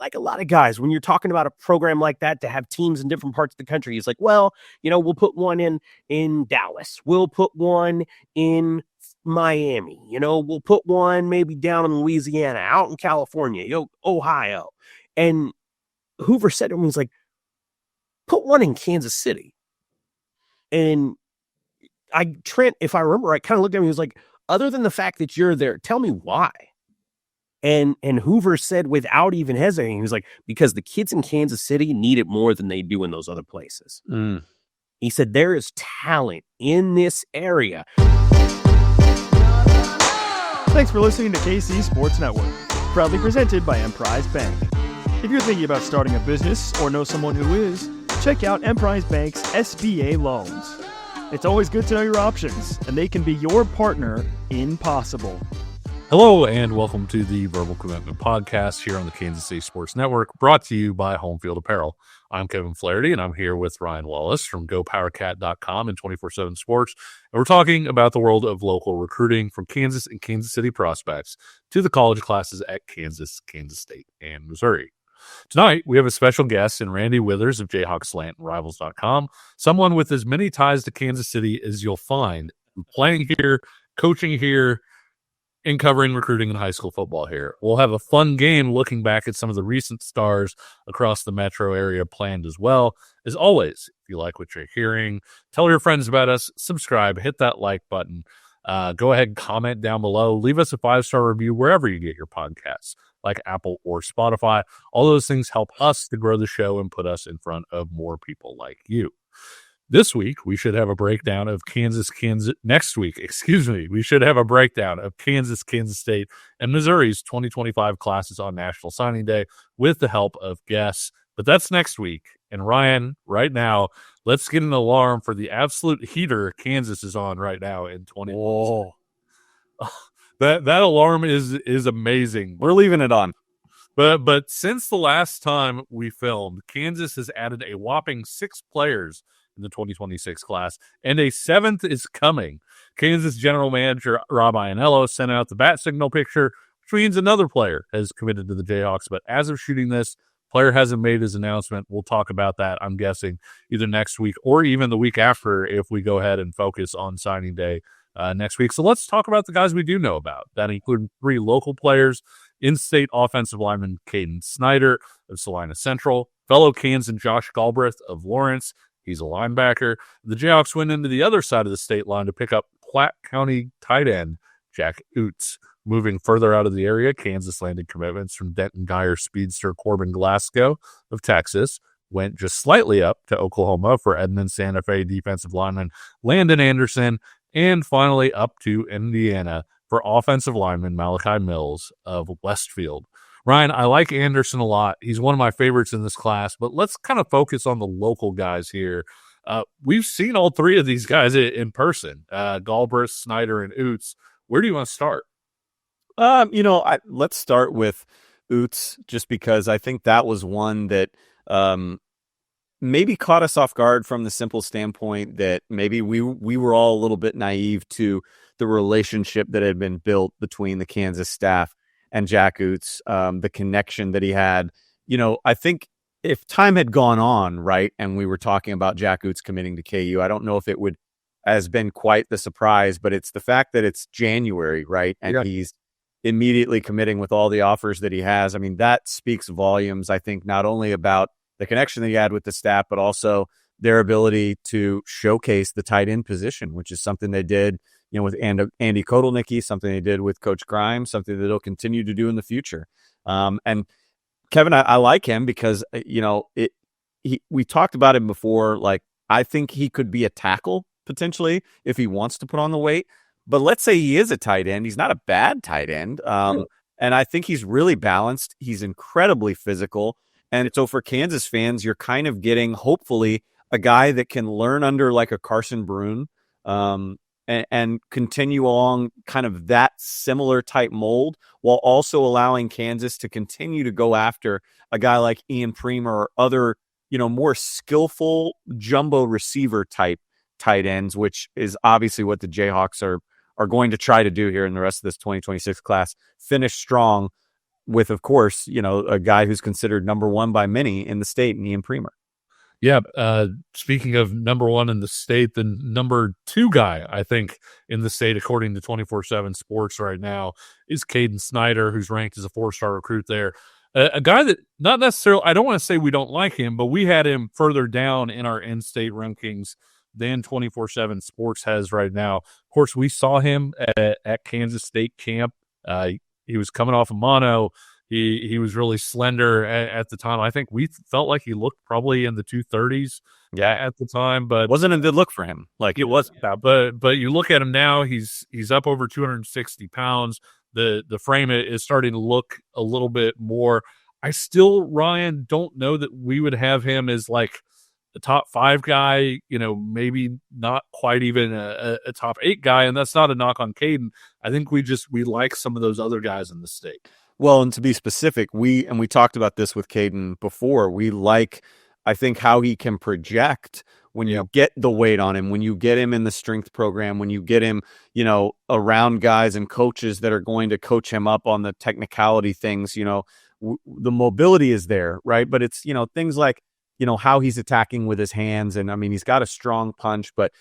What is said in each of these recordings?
like a lot of guys, when you're talking about a program like that to have teams in different parts of the country, he's like, well, we'll put one in Dallas. We'll put one in Miami. We'll put one maybe down in Louisiana, out in California, Ohio. And Hoover said to him, he's like, put one in Kansas City. And Trent, if I remember, I kind of looked at him, he was like, other than the fact that you're there, tell me why. And Hoover said without even hesitating, he was like, because the kids in Kansas City need it more than they do in those other places. He said, there is talent in this area. Thanks for listening to KC Sports Network, proudly presented by Emprise Bank. If you're thinking about starting a business or know someone who is, check out Emprise Bank's SBA loans. It's always good to know your options, and they can be your partner in possible. Hello and welcome to the Verbal Commitment Podcast here on the Kansas City Sports Network, brought to you by Home Field Apparel. I'm Kevin Flaherty, and I'm here with Ryan Wallace from GoPowerCat.com and 24/7 Sports. And we're talking about the world of local recruiting from Kansas and Kansas City prospects to the college classes at Kansas, Kansas State, and Missouri. Tonight, we have a special guest in Randy Withers of Jayhawk Slant and Rivals.com, someone with as many ties to Kansas City as you'll find playing here, coaching here, and covering recruiting in high school football here. We'll have a fun game looking back at some of the recent stars across the metro area planned as well. As always, if you like what you're hearing, tell your friends about us, subscribe, hit that like button. Go ahead and comment down below. Leave us a 5-star review wherever you get your podcasts, like Apple or Spotify. All those things help us to grow the show and put us in front of more people like you. This week, we should have a breakdown of next week, we should have a breakdown of Kansas, Kansas State, and Missouri's 2025 classes on National Signing Day with the help of guests. But that's next week. And Ryan, right now, let's get an alarm for the absolute heater Kansas is on right now in 2020. Whoa. That alarm is amazing. We're leaving it on. But since the last time we filmed, Kansas has added a whopping 6 players in the 2026 class, and a 7th is coming. Kansas general manager Rob Ianello sent out the bat signal picture, which means another player has committed to the Jayhawks. But as of shooting this, player hasn't made his announcement. We'll talk about that, I'm guessing, either next week or even the week after if we go ahead and focus on signing day next week. So let's talk about the guys we do know about. That include 3 local players, in-state offensive lineman Caden Snyder of Salina Central, fellow Kansan Josh Galbraith of Lawrence. He's a linebacker. The Jayhawks went into the other side of the state line to pick up Platte County tight end Jack Oots. Moving further out of the area, Kansas landed commitments from Denton Geyer speedster Corbin Glasgow of Texas. Went just slightly up to Oklahoma for Edmond Santa Fe defensive lineman Landon Anderson. And finally up to Indiana for offensive lineman Malachi Mills of Westfield. Ryan, I like Anderson a lot. He's one of my favorites in this class, but let's kind of focus on the local guys here. We've seen all 3 of these guys in person, Galbraith, Snyder, and Oots. Where do you want to start? Let's start with Oots, just because I think that was one that maybe caught us off guard from the simple standpoint that maybe we were all a little bit naive to the relationship that had been built between the Kansas staff and Jack Oots, the connection that he had. I think if time had gone on, right, and we were talking about Jack Oots committing to KU, I don't know if it would has been quite the surprise, but it's the fact that it's January, right, and he's immediately committing with all the offers that he has. I mean, that speaks volumes, I think, not only about the connection that he had with the staff, but also their ability to showcase the tight end position, which is something they did with Andy Kotelnicki, something they did with Coach Grimes, something that they'll continue to do in the future. And Kevin, I like him because, we talked about him before. Like, I think he could be a tackle potentially if he wants to put on the weight. But let's say he is a tight end. He's not a bad tight end. And I think he's really balanced. He's incredibly physical. And so for Kansas fans, you're kind of getting, hopefully, a guy that can learn under like a Carson Brune, and continue along kind of that similar type mold, while also allowing Kansas to continue to go after a guy like Ian Premer or other, more skillful jumbo receiver type tight ends, which is obviously what the Jayhawks are going to try to do here in the rest of this 2026 class. Finish strong. with, of course, a guy who's considered number one by many in the state, Ian Premer. Yeah. Speaking of number one in the state, the number two guy, I think, in the state, according to 24/7 Sports right now, is Caden Snyder, who's ranked as a 4-star recruit there. A guy that not necessarily, I don't want to say we don't like him, but we had him further down in our in-state rankings than 24/7 Sports has right now. Of course, we saw him at Kansas State camp. He was coming off a mono. He was really slender at the time. I think we felt like he looked probably in the 230s at the time, but wasn't a good look for him. Like it wasn't. Yeah, but you look at him now, he's up over 260 pounds. The frame is starting to look a little bit more. I still, Ryan, don't know that we would have him as like the top 5 guy, maybe not quite even a top 8 guy. And that's not a knock on Caden. I think we like some of those other guys in the state. Well, and to be specific, we talked about this with Caden before. We like, I think, how he can project when you get the weight on him, when you get him in the strength program, when you get him, around guys and coaches that are going to coach him up on the technicality things, the mobility is there, right? But it's, things like, how he's attacking with his hands. And I mean, he's got a strong punch, but,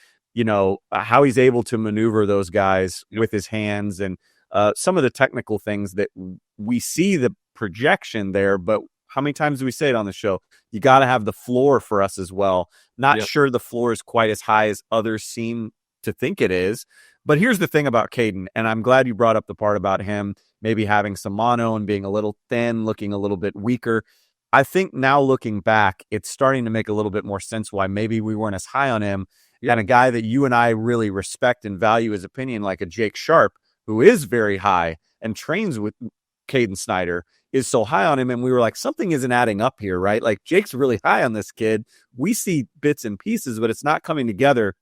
how he's able to maneuver those guys with his hands and some of the technical things that we see the projection there, but how many times do we say it on the show? You got to have the floor for us as well. Not sure the floor is quite as high as others seem to think it is. But here's the thing about Caden, and I'm glad you brought up the part about him maybe having some mono and being a little thin, looking a little bit weaker. I think now looking back, it's starting to make a little bit more sense why maybe we weren't as high on him. And a guy that you and I really respect and value his opinion, like a Jake Sharp, who is very high and trains with Caden Snyder, is so high on him. And we were like, something isn't adding up here, right? Like Jake's really high on this kid. We see bits and pieces, but it's not coming together.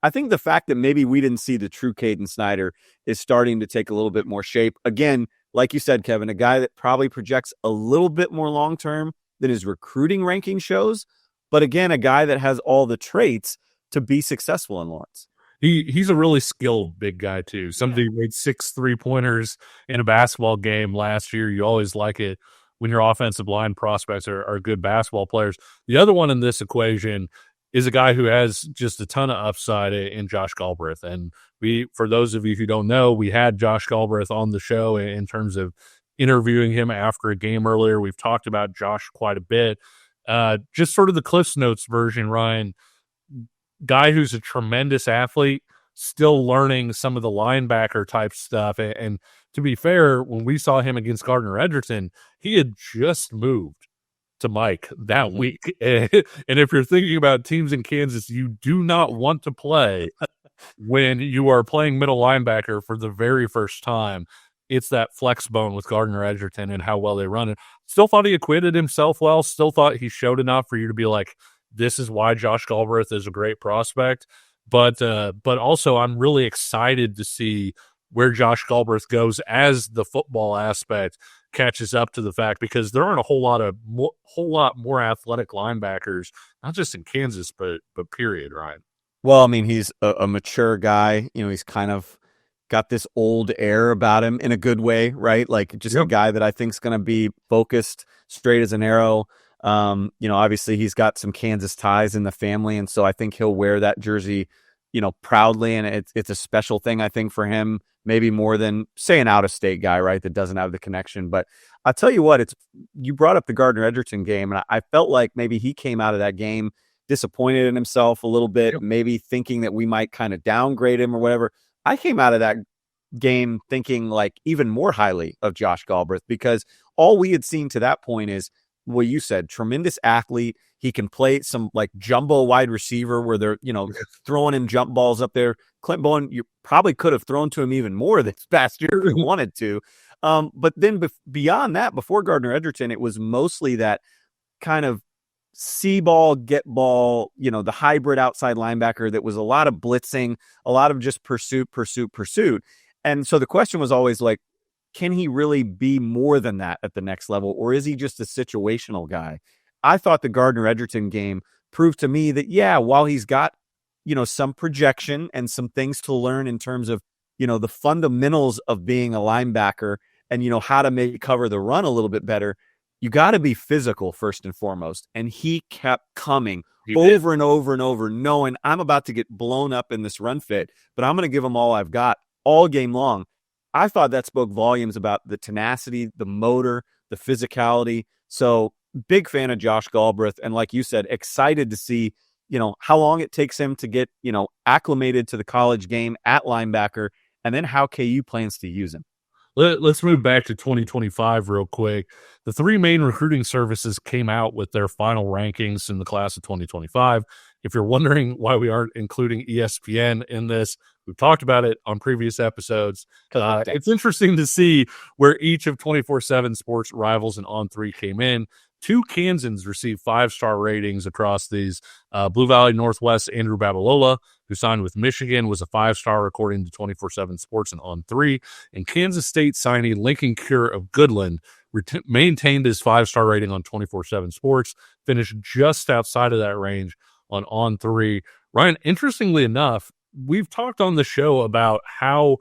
I think the fact that maybe we didn't see the true Caden Snyder is starting to take a little bit more shape. Again, like you said, Kevin, a guy that probably projects a little bit more long-term than his recruiting ranking shows. But again, a guy that has all the traits to be successful in Lawrence. He's a really skilled big guy too. Somebody who made 6 3-pointers in a basketball game last year. You always like it when your offensive line prospects are good basketball players. The other one in this equation is a guy who has just a ton of upside in Josh Galbraith. And for those of you who don't know, we had Josh Galbraith on the show in terms of interviewing him after a game earlier. We've talked about Josh quite a bit. Just sort of the Cliff's Notes version, Ryan. Guy who's a tremendous athlete, still learning some of the linebacker type stuff. And to be fair, when we saw him against Gardner Edgerton, he had just moved to Mike that week. And if you're thinking about teams in Kansas, you do not want to play when you are playing middle linebacker for the very first time. It's that flex bone with Gardner Edgerton and how well they run it. Still thought he acquitted himself well. Still thought he showed enough for you to be like, this is why Josh Galbraith is a great prospect. But also I'm really excited to see where Josh Galbraith goes as the football aspect catches up to the fact, because there aren't a whole lot more athletic linebackers, not just in Kansas, but period, Ryan. Well, I mean, he's a mature guy. He's kind of got this old air about him in a good way, right? Like just a guy that I think is going to be focused, straight as an arrow. Obviously he's got some Kansas ties in the family. And so I think he'll wear that jersey, proudly. And it's a special thing, I think, for him, maybe more than say an out-of-state guy, right? That doesn't have the connection. But I'll tell you what, you brought up the Gardner Edgerton game. And I felt like maybe he came out of that game disappointed in himself a little bit, maybe thinking that we might kind of downgrade him or whatever. I came out of that game thinking like even more highly of Josh Galbraith, because all we had seen to that point is, well, you said tremendous athlete. He can play some like jumbo wide receiver where they're, throwing him jump balls up there. Clint Bowen, you probably could have thrown to him even more this past year if you wanted to. But then beyond that, before Gardner Edgerton, it was mostly that kind of see ball, get ball, the hybrid outside linebacker that was a lot of blitzing, a lot of just pursuit. And so the question was always like, can he really be more than that at the next level? Or is he just a situational guy? I thought the Gardner Edgerton game proved to me that, while he's got, some projection and some things to learn in terms of, the fundamentals of being a linebacker and how to maybe cover the run a little bit better, you got to be physical first and foremost. And he kept coming over and over and over, knowing I'm about to get blown up in this run fit, but I'm going to give him all I've got all game long. I thought that spoke volumes about the tenacity, the motor, the physicality. So big fan of Josh Galbraith. And like you said, excited to see, how long it takes him to get, acclimated to the college game at linebacker, and then how KU plans to use him. Let's move back to 2025 real quick. The three main recruiting services came out with their final rankings in the class of 2025. If you're wondering why we aren't including ESPN in this, we've talked about it on previous episodes. It's interesting to see where each of 24/7 Sports, Rivals, and On3 came in. Two Kansans received 5-star ratings across these. Blue Valley Northwest Andrew Babalola, who signed with Michigan, was a 5-star according to 24/7 Sports and On3. And Kansas State signee Lincoln Cure of Goodland maintained his 5-star rating on 24/7 Sports, finished just outside of that range on On3. Ryan, interestingly enough, we've talked on the show about how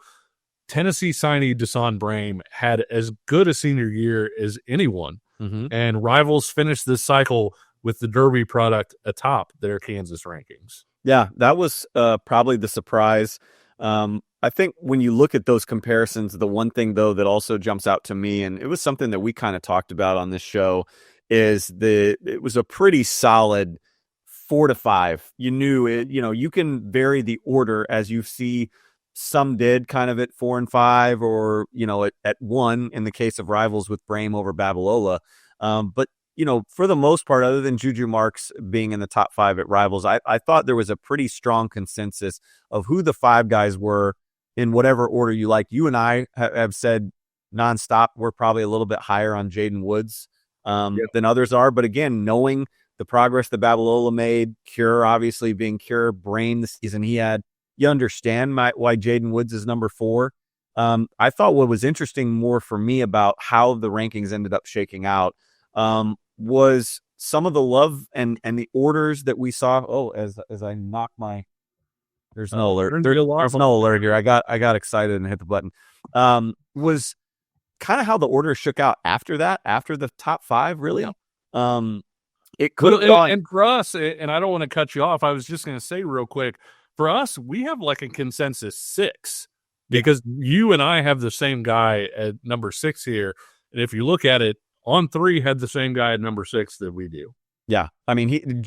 Tennessee signee Deson Brame had as good a senior year as anyone. Mm-hmm. And Rivals finished this cycle with the Derby product atop their Kansas rankings. Yeah, that was probably the surprise. I think when you look at those comparisons, the one thing, though, that also jumps out to me, and it was something that we kind of talked about on this show, is it was a pretty solid 4 to 5. You knew it, you can vary the order as you see. Some did kind of at 4 and 5, or, at 1 in the case of Rivals with Brame over Babalola. But, for the most part, other than Juju Marks being in the top 5 at Rivals, I thought there was a pretty strong consensus of who the 5 guys were in whatever order you like. You and I have said nonstop, we're probably a little bit higher on Jaden Woods than others are. But again, knowing the progress that Babalola made, Cure obviously being Cure, Brame the season he had, you understand why Jaden Woods is number 4. I thought what was interesting more for me about how the rankings ended up shaking out was some of the love and the orders that we saw. Oh, as I knock my, there's no alert. There's no alert here. I got excited and hit the button. Was kind of how the order shook out after that, after the top 5, really. It could have gone. And for us, and I don't want to cut you off, I was just going to say real quick, for us, we have like a consensus 6 because you and I have the same guy at number 6 here. And if you look at it, On3 had the same guy at number 6 that we do. Yeah. I mean,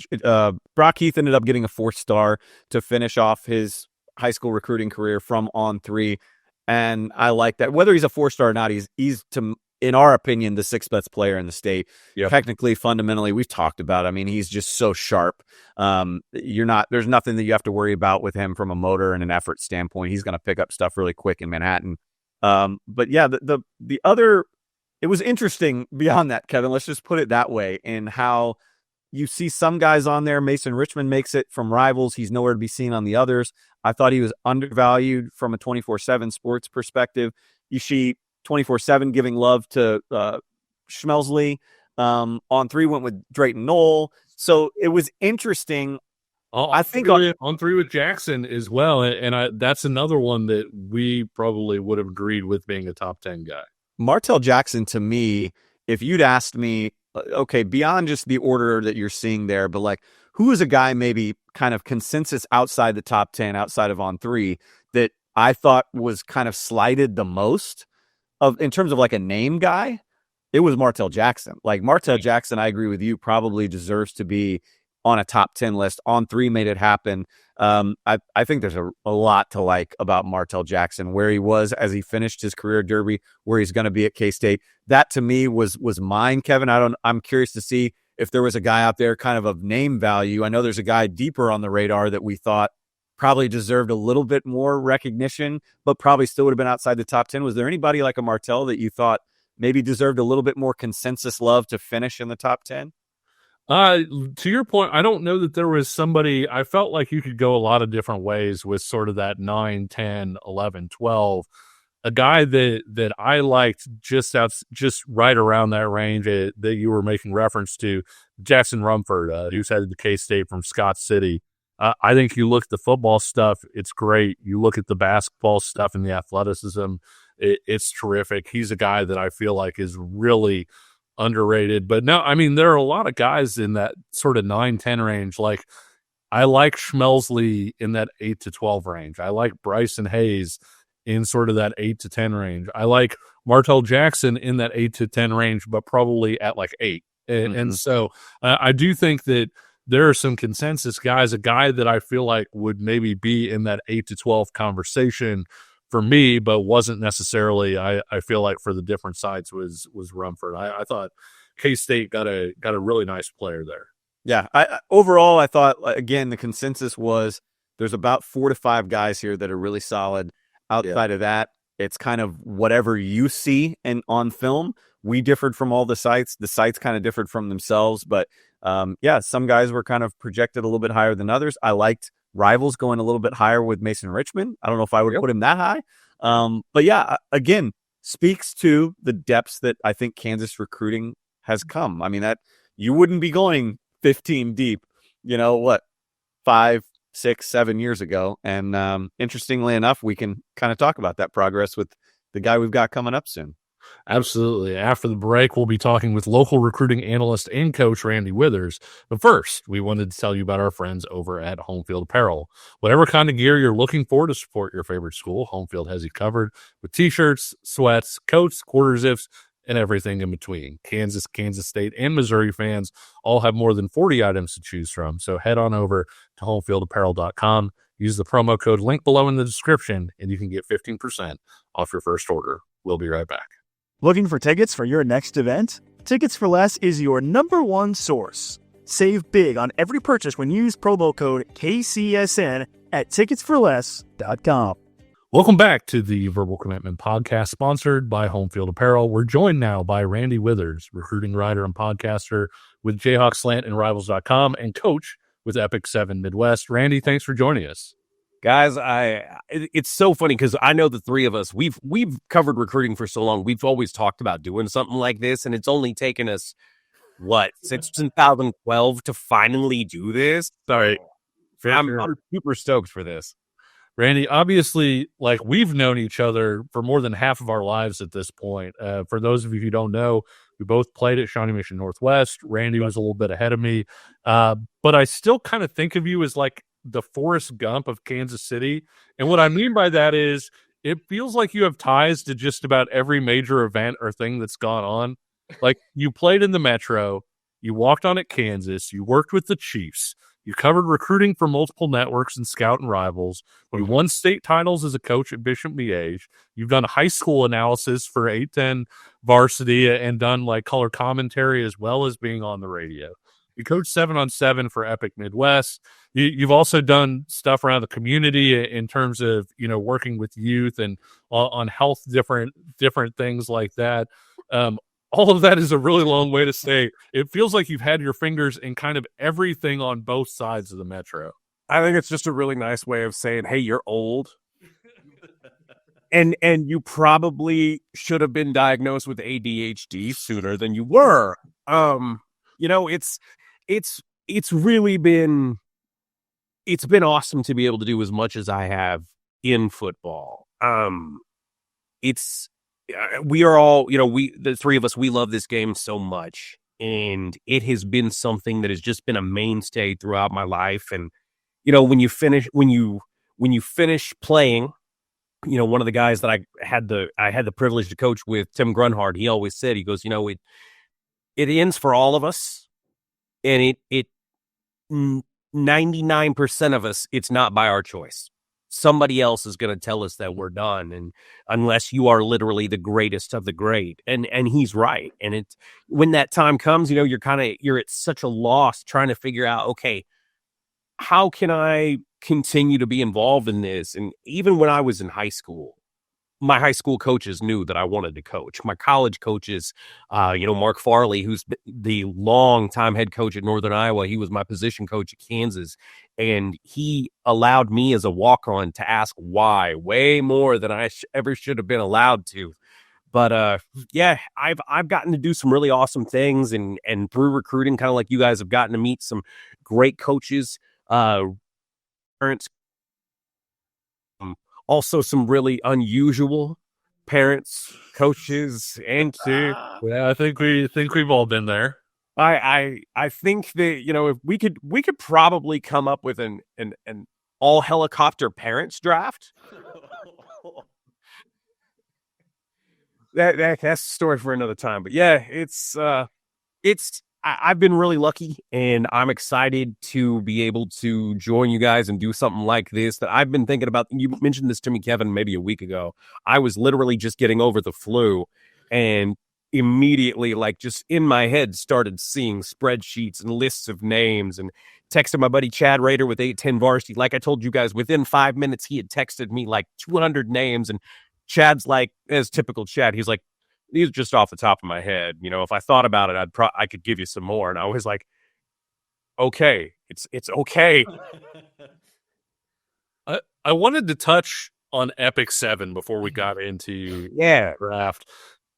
Brock Heath ended up getting a 4-star to finish off his high school recruiting career from On3. And I like that. Whether he's a 4-star or not, he's in our opinion, the 6th best player in the state. Yep. Technically, fundamentally, we've talked about. I mean, he's just so sharp. There's nothing that you have to worry about with him from a motor and an effort standpoint. He's going to pick up stuff really quick in Manhattan. But yeah, the other, it was interesting beyond that, Kevin. Let's just put it that way, in how you see some guys on there. Mason Richmond makes it from Rivals. He's nowhere to be seen on the others. I thought he was undervalued from a 24/7 Sports perspective. You see 24/7 giving love to Schmelsley. On3 went with Drayton Knoll. So it was interesting. I think on3 with Jackson as well. And that's another one that we probably would have agreed with being a top 10 guy. Martell Jackson, to me, if you'd asked me, okay, beyond just the order that you're seeing there, but like, who is a guy maybe kind of consensus outside the top 10, outside of On3, that I thought was kind of slighted the most in terms of like a name guy, it was Martell Jackson. Like Martell Jackson, I agree with you, probably deserves to be on a top 10 list. On3 made it happen. I think there's a lot to like about Martell Jackson, where he was as he finished his career Derby, where he's going to be at K-State. That to me was mine, Kevin. I'm curious to see if there was a guy out there kind of name value. I know there's a guy deeper on the radar that we thought probably deserved a little bit more recognition, but probably still would have been outside the top 10. Was there anybody like a Martell that you thought maybe deserved a little bit more consensus love to finish in the top 10? To your point, I don't know that there was somebody. I felt like you could go a lot of different ways with sort of that 9, 10, 11, 12. A guy that I liked just right around that range that you were making reference to, Jackson Rumford, who's headed to K-State from Scott City. I think you look at the football stuff, it's great. You look at the basketball stuff and the athleticism, It's terrific. He's a guy that I feel like is really underrated. But no, I mean, there are a lot of guys in that sort of 9-10 range. Like, I like Schmelsley in that 8 to 12 range. I like Bryson Hayes in sort of that 8 to 10 range. I like Martell Jackson in that 8 to 10 range, but probably at like 8. And so I do think that there are some consensus guys, a guy that I feel like would maybe be in that 8 to 12 conversation for me, but wasn't necessarily, I feel like for the different sides was Rumford. I thought K-State got a really nice player there. Yeah. Overall, I thought, again, the consensus was there's about 4 to 5 guys here that are really solid. Outside of that, it's kind of whatever you see on film. We differed from all the sites. The sites kind of differed from themselves. But some guys were kind of projected a little bit higher than others. I liked Rivals going a little bit higher with Mason Richmond. I don't know if I would put him that high. But yeah, again, speaks to the depths that I think Kansas recruiting has come. I mean, that you wouldn't be going 15 deep, 5, 6, 7 years ago. And interestingly enough, we can kind of talk about that progress with the guy we've got coming up soon. Absolutely. After the break, we'll be talking with local recruiting analyst and coach Randy Withers. But first, we wanted to tell you about our friends over at Home Field Apparel. Whatever kind of gear you're looking for to support your favorite school, Home Field has you covered with t-shirts, sweats, coats, quarter zips, and everything in between. Kansas, Kansas State, and Missouri fans all have more than 40 items to choose from. So head on over to homefieldapparel.com. Use the promo code link below in the description, and you can get 15% off your first order. We'll be right back. Looking for tickets for your next event? Tickets for Less is your #1 source. Save big on every purchase when you use promo code KCSN at ticketsforless.com. Welcome back to the Verbal Commitment Podcast, sponsored by Home Field Apparel. We're joined now by Randy Withers, recruiting writer and podcaster with Jayhawk Slant and Rivals.com, and coach with Epic 7 Midwest. Randy, thanks for joining us. Guys, it's so funny because I know the three of us, we've covered recruiting for so long. We've always talked about doing something like this, and it's only taken us, since 2012 to finally do this. Sorry. I'm super stoked for this. Randy, obviously, like, we've known each other for more than half of our lives at this point. For those of you who don't know, we both played at Shawnee Mission Northwest. Randy was a little bit ahead of me. But I still kind of think of you as like the Forrest Gump of Kansas City. And what I mean by that is it feels like you have ties to just about every major event or thing that's gone on. Like, you played in the Metro, you walked on at Kansas, you worked with the Chiefs, you covered recruiting for multiple networks and Scout and Rivals. You won state titles as a coach at Bishop Miege. You've done high school analysis for 810 varsity and done like color commentary as well as being on the radio. You coached 7-on-7 for Epic Midwest. You've also done stuff around the community in terms of, working with youth and on health, different things like that. All of that is a really long way to say it feels like you've had your fingers in kind of everything on both sides of the Metro. I think it's just a really nice way of saying, hey, you're old. and you probably should have been diagnosed with ADHD sooner than you were. It's really been awesome to be able to do as much as I have in football. We are all, the three of us, we love this game so much, and it has been something that has just been a mainstay throughout my life. And, when you finish playing, one of the guys that I had the privilege to coach with, Tim Grunhard, he always said, he goes, it ends for all of us. And it 99% of us, it's not by our choice. Somebody else is going to tell us that we're done, and unless you are literally the greatest of the great, and he's right. And when that time comes, you're at such a loss trying to figure out, okay, how can I continue to be involved in this? And even when I was in high school, my high school coaches knew that I wanted to coach. My college coaches, Mark Farley, who's the longtime head coach at Northern Iowa, he was my position coach at Kansas, and he allowed me as a walk-on to ask why way more than I ever should have been allowed to. But I've gotten to do some really awesome things, and through recruiting, kind of like you guys have gotten to meet some great coaches, parents. Also some really unusual parents, coaches, and Yeah, I think we've all been there. I think that, if we could probably come up with an all helicopter parents draft. That's a story for another time. But yeah, I've been really lucky, and I'm excited to be able to join you guys and do something like this that I've been thinking about. You mentioned this to me, Kevin, maybe a week ago. I was literally just getting over the flu, and immediately, like, just in my head, started seeing spreadsheets and lists of names, and texted my buddy Chad Rader with 810 Varsity. Like I told you guys, within 5 minutes, he had texted me like 200 names, and Chad's like, as typical Chad, he's like, these are just off the top of my head. If I thought about it, I could give you some more. And I was like, okay, it's okay. I wanted to touch on Epic 7 before we got into draft.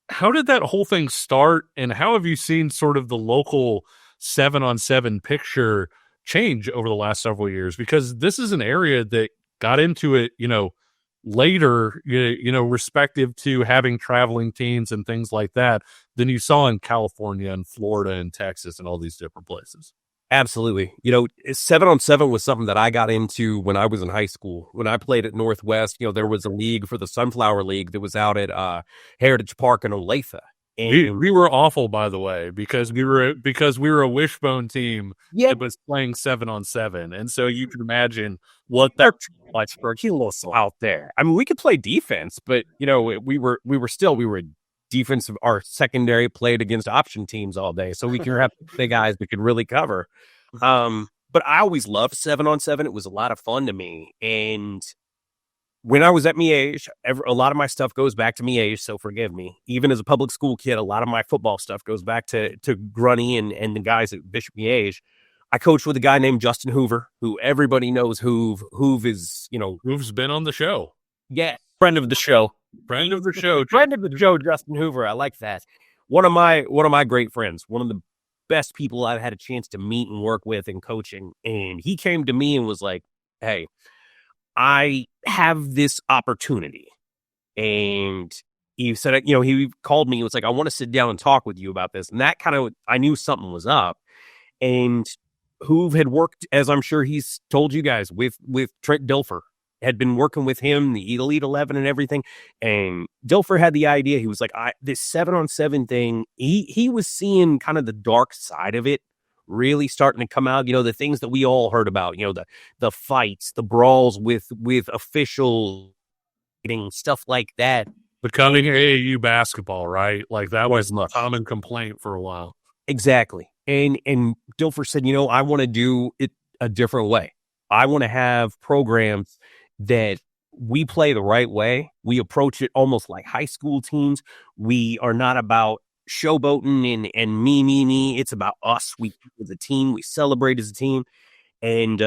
How did that whole thing start, and how have you seen sort of the local 7-on-7 picture change over the last several years? Because this is an area that got into it, later, respective to having traveling teams and things like that than you saw in California and Florida and Texas and all these different places. Absolutely. 7-on-7 was something that I got into when I was in high school. When I played at Northwest, there was a league for the Sunflower League that was out at Heritage Park in Olathe. And we were awful, by the way, because we were a wishbone team that was playing 7-on-7, and so you can imagine what that like for kilos out there. I mean, we could play defense, but we were defensive. Our secondary played against option teams all day, so we can have big guys that could really cover. But I always loved 7-on-7. It was a lot of fun to me, and when I was at Miege, a lot of my stuff goes back to Miege, so forgive me. Even as a public school kid, a lot of my football stuff goes back to Grunny and the guys at Bishop Miege. I coached with a guy named Justin Hoover, who everybody knows. Hoove is, Hoove's been on the show. Yeah, friend of the show. Friend of the show. Friend of the show, Justin Hoover. I like that. One of my great friends, one of the best people I've had a chance to meet and work with in coaching. And he came to me and was like, hey, I have this opportunity. And he said, he called me. He was like, I want to sit down and talk with you about this. And that kind of, I knew something was up. And Hoove had worked, as I'm sure he's told you guys, with Trent Dilfer, had been working with him, the Elite 11 and everything. And Dilfer had the idea. He was like, this 7-on-7 thing, he was seeing kind of the dark side of it really starting to come out, the things that we all heard about, the fights, the brawls with officials, stuff like that. Becoming AAU basketball, right? Like that was a common complaint for a while. Exactly. And Dilfer said, I want to do it a different way. I want to have programs that we play the right way. We approach it almost like high school teams. We are not about showboating and me. It's about us. We as a team, we celebrate as a team. And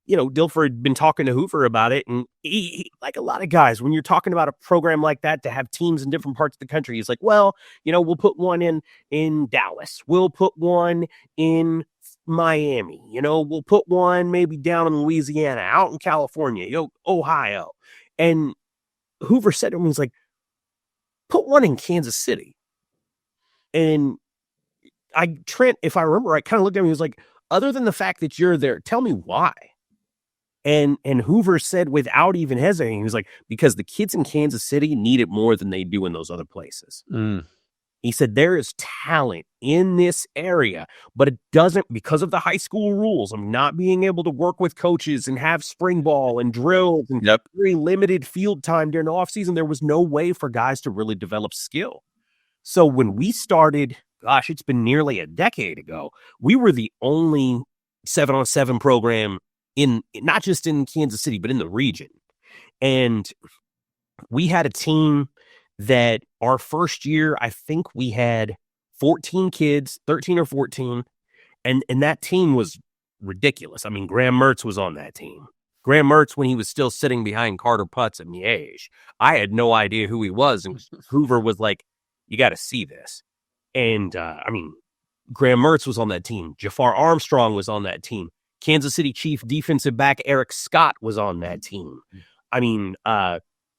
Dilfer had been talking to Hoover about it, and he, like a lot of guys, when you're talking about a program like that to have teams in different parts of the country, he's like, well, we'll put one in Dallas, we'll put one in Miami, we'll put one maybe down in Louisiana, out in California, Ohio. And Hoover said to him, he's like, put one in Kansas City. And Trent, if I remember, I kind of looked at him, he was like, other than the fact that you're there, tell me why. And Hoover said, without even hesitating, he was like, because the kids in Kansas City need it more than they do in those other places. He said, there is talent in this area, but it doesn't, because of the high school rules of not being able to work with coaches and have spring ball and drills and very limited field time during the offseason, there was no way for guys to really develop skill. So when we started, gosh, it's been nearly a decade ago, we were the only 7-on-7 program in, not just in Kansas City, but in the region. And we had a team that our first year, I think we had 14 kids, 13 or 14. And that team was ridiculous. I mean, Graham Mertz was on that team. Graham Mertz, when he was still sitting behind Carter Putz at Miege, I had no idea who he was. And Hoover was like, you got to see this. And Graham Mertz was on that team. Jafar Armstrong was on that team. Kansas City Chief defensive back Eric Scott was on that team.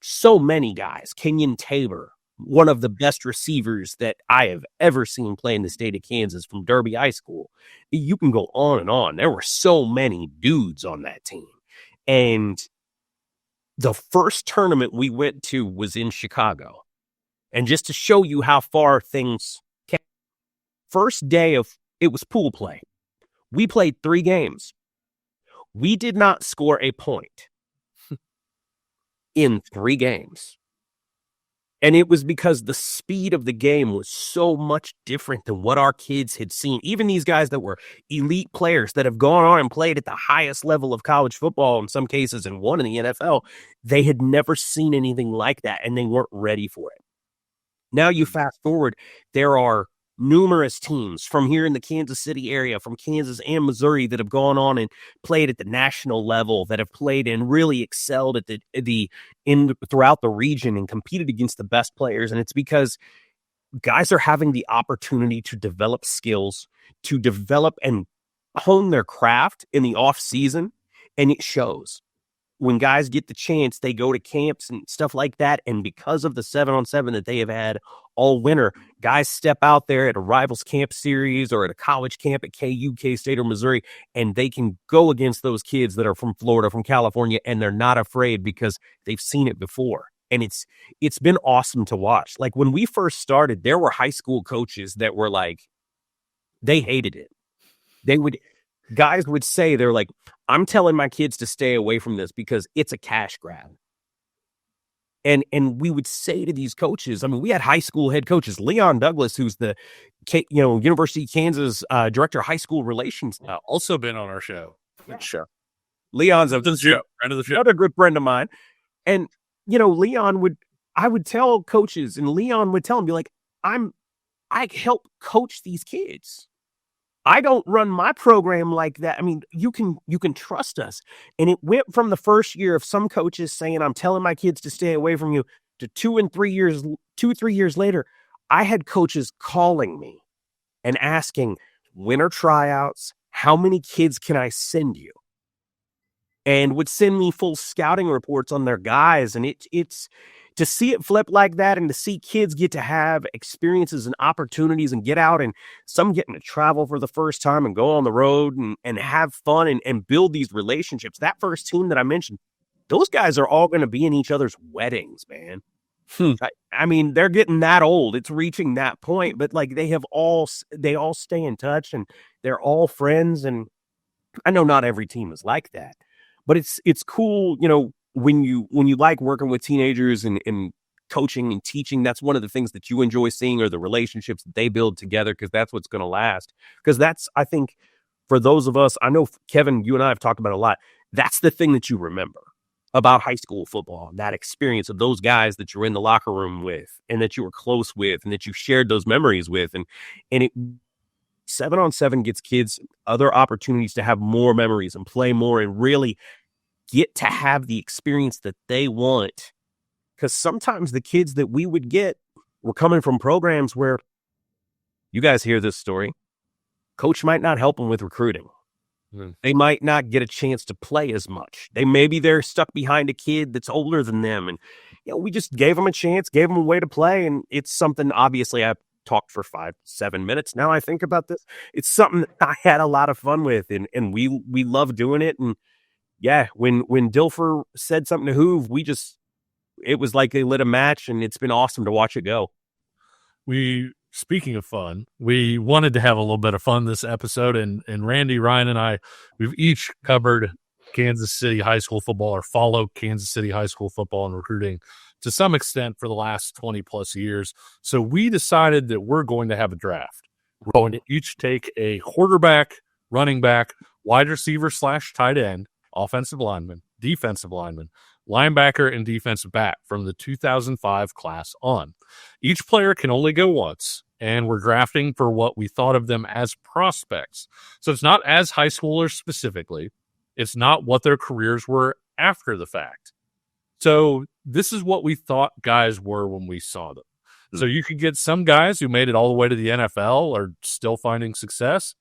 so many guys. Kenyon Tabor, one of the best receivers that I have ever seen play in the state of Kansas from Derby High School. You can go on and on. There were so many dudes on that team. And the first tournament we went to was in Chicago. And just to show you how far things came, first day of it was pool play. We played 3 games. We did not score a point in 3 games. And it was because the speed of the game was so much different than what our kids had seen. Even these guys that were elite players that have gone on and played at the highest level of college football, in some cases, and won in the NFL, they had never seen anything like that, and they weren't ready for it. Now you fast forward, there are numerous teams from here in the Kansas City area, from Kansas and Missouri, that have gone on and played at the national level, that have played and really excelled at throughout the region and competed against the best players. And it's because guys are having the opportunity to develop skills, to develop and hone their craft in the off season. And it shows. When guys get the chance, they go to camps and stuff like that. And because of the 7-on-7 that they have had all winter, guys step out there at a rivals camp series or at a college camp at KU, K-State, or Missouri, and they can go against those kids that are from Florida, from California, and they're not afraid because they've seen it before. And it's been awesome to watch. Like when we first started, there were high school coaches that were like, they hated it. Guys would say, they're like, I'm telling my kids to stay away from this because it's a cash grab. And we would say to these coaches, I mean, we had high school head coaches, Leon Douglas, who's the University of Kansas director of high school relations. Also been on our show. Sure. Leon's friend of the show. Another good friend of mine. And, I would tell coaches, and Leon would tell them, be like, I help coach these kids. I don't run my program like that. I mean, you can trust us. And it went from the first year of some coaches saying, I'm telling my kids to stay away from you, to 3 years later, I had coaches calling me and asking, when are tryouts? How many kids can I send you? And would send me full scouting reports on their guys. And it's to see it flip like that, and to see kids get to have experiences and opportunities and get out, and some getting to travel for the first time and go on the road and have fun and build these relationships. That first team that I mentioned, those guys are all going to be in each other's weddings, man. I mean, they're getting that old. It's reaching that point, but like they all stay in touch, and they're all friends. And I know not every team is like that, but it's cool, when you like working with teenagers and coaching and teaching. That's one of the things that you enjoy seeing, are the relationships that they build together, because that's what's going to last. Because that's, I think, for those of us, I know, Kevin, you and I have talked about it a lot. That's the thing that you remember about high school football, that experience of those guys that you're in the locker room with, and that you were close with, and that you shared those memories with. And it 7-on-7 gets kids other opportunities to have more memories and play more and really get to have the experience that they want. Because sometimes the kids that we would get were coming from programs where, you guys hear this story, coach might not help them with recruiting. They might not get a chance to play as much. They're stuck behind a kid that's older than them. And we just gave them a chance, gave them a way to play. And it's something, obviously, I've talked for 5-7 minutes now. I think about this. It's something that I had a lot of fun with, and we love doing it. And yeah, when Dilfer said something to Hoove, it was like they lit a match, and it's been awesome to watch it go. Speaking of fun, we wanted to have a little bit of fun this episode, and Randy, Ryan, and I, we've each covered Kansas City high school football, or followed Kansas City high school football and recruiting to some extent for the last 20 plus years. So we decided that we're going to have a draft. We're going to each take a quarterback, running back, wide receiver / tight end, offensive lineman, defensive lineman, linebacker, and defensive back from the 2005 class on. Each player can only go once, and we're drafting for what we thought of them as prospects. So it's not as high schoolers specifically. It's not what their careers were after the fact. So this is what we thought guys were when we saw them. So you could get some guys who made it all the way to the NFL, are still finding success,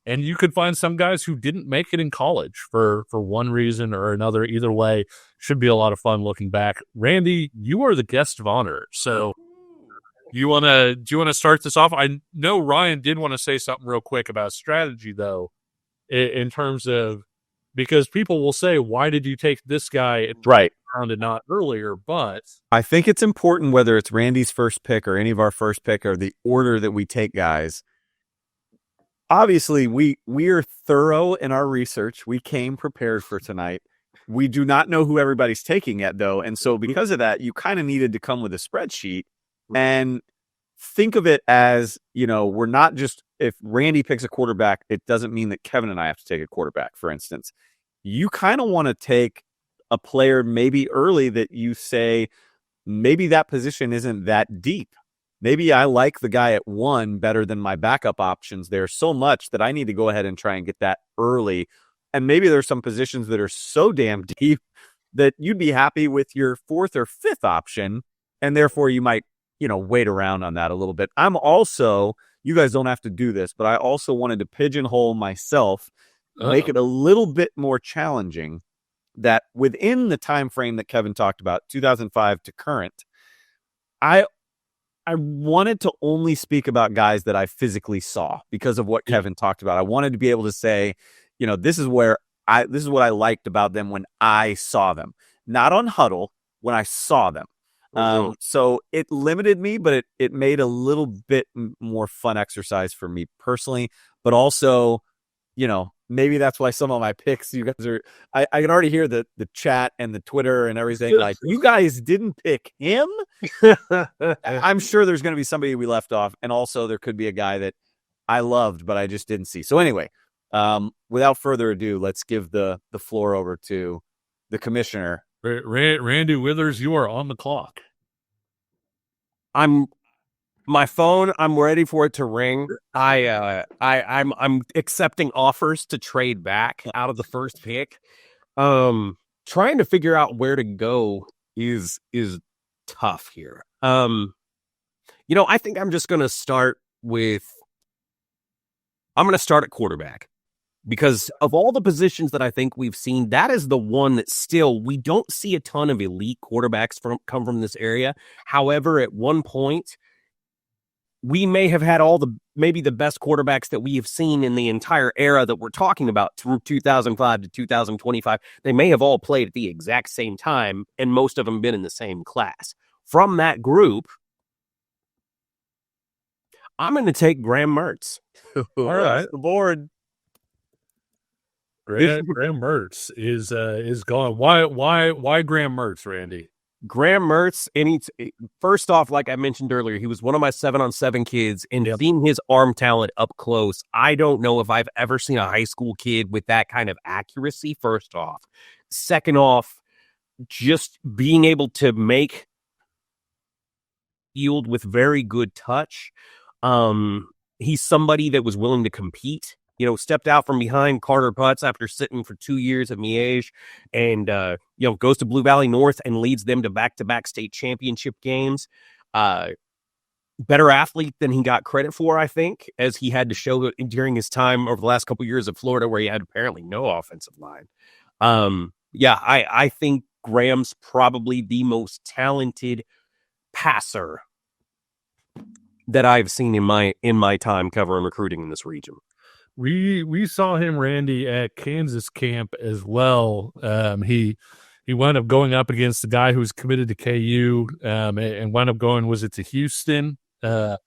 And you could find some guys who didn't make it in college for one reason or another. Either way, should be a lot of fun looking back. Randy, you are the guest of honor. So do you want to start this off? I know Ryan did want to say something real quick about strategy, though, in terms of, because people will say, why did you take this guy in Right. round and not earlier? But I think it's important, whether it's Randy's first pick or any of our first pick or the order that we take guys. Obviously, we are thorough in our research. We came prepared for tonight. We do not know who everybody's taking yet, though. And so because of that, you kind of needed to come with a spreadsheet and think of it as, we're not just, if Randy picks a quarterback, it doesn't mean that Kevin and I have to take a quarterback, for instance. You kind of want to take a player maybe early that you say, maybe that position isn't that deep. Maybe I like the guy at 1 better than my backup options there so much that I need to go ahead and try and get that early. And maybe there's some positions that are so damn deep that you'd be happy with your 4th or 5th option. And therefore you might, wait around on that a little bit. I'm also, you guys don't have to do this, but I also wanted to pigeonhole myself, make it a little bit more challenging, that within the time frame that Kevin talked about, 2005 to current, I wanted to only speak about guys that I physically saw because of what Kevin talked about. I wanted to be able to say, this is what I liked about them when I saw them, not on Huddle, when I saw them. So it limited me, but it made a little bit more fun exercise for me personally, but also, maybe that's why some of my picks, you guys are, I can already hear the chat and the Twitter and everything. Like, you guys didn't pick him. I'm sure there's going to be somebody we left off. And also there could be a guy that I loved, but I just didn't see. So anyway, without further ado, let's give the floor over to the commissioner. Randy Withers, you are on the clock. My phone, I'm ready for it to ring. I'm accepting offers to trade back out of the first pick. Trying to figure out where to go is tough here. I think I'm just going to start at quarterback, because of all the positions that I think we've seen, that is the one that still we don't see a ton of elite quarterbacks come from this area. However, at one point, we may have had maybe the best quarterbacks that we have seen in the entire era that we're talking about through 2005 to 2025. They may have all played at the exact same time, and most of them been in the same class. From that group, I'm going to take Graham Mertz. All right, the board. Graham Mertz is gone. Why Graham Mertz, Randy? Graham Mertz, first off, like I mentioned earlier, he was one of my 7-on-7 kids, and seeing his arm talent up close, I don't know if I've ever seen a high school kid with that kind of accuracy, first off. Second off, just being able to make field with very good touch. He's somebody that was willing to compete. Stepped out from behind Carter Putz after sitting for 2 years at Miege, and goes to Blue Valley North and leads them to back-to-back state championship games. Better athlete than he got credit for, I think, as he had to show during his time over the last couple of years of Florida, where he had apparently no offensive line. I think Graham's probably the most talented passer that I've seen in my time covering recruiting in this region. We saw him, Randy, at Kansas camp as well. He wound up going up against the guy who was committed to KU, and wound up going, was it to Houston, and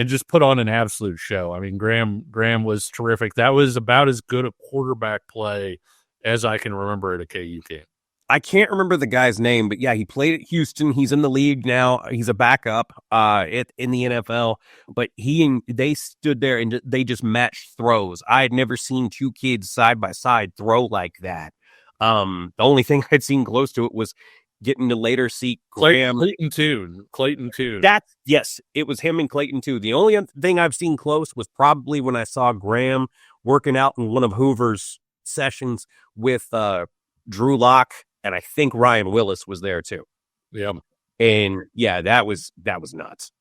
just put on an absolute show. I mean, Graham was terrific. That was about as good a quarterback play as I can remember at a KU camp. I can't remember the guy's name, but yeah, he played at Houston. He's in the league now. He's a backup in the NFL, but they stood there and they just matched throws. I had never seen two kids side by side throw like that. The only thing I'd seen close to it was getting to later see Graham. Clayton Tune. Yes, it was him and Clayton too. The only thing I've seen close was probably when I saw Graham working out in one of Hoover's sessions with Drew Lock. And I think Ryan Wallace was there too. Yeah. And yeah, that was nuts.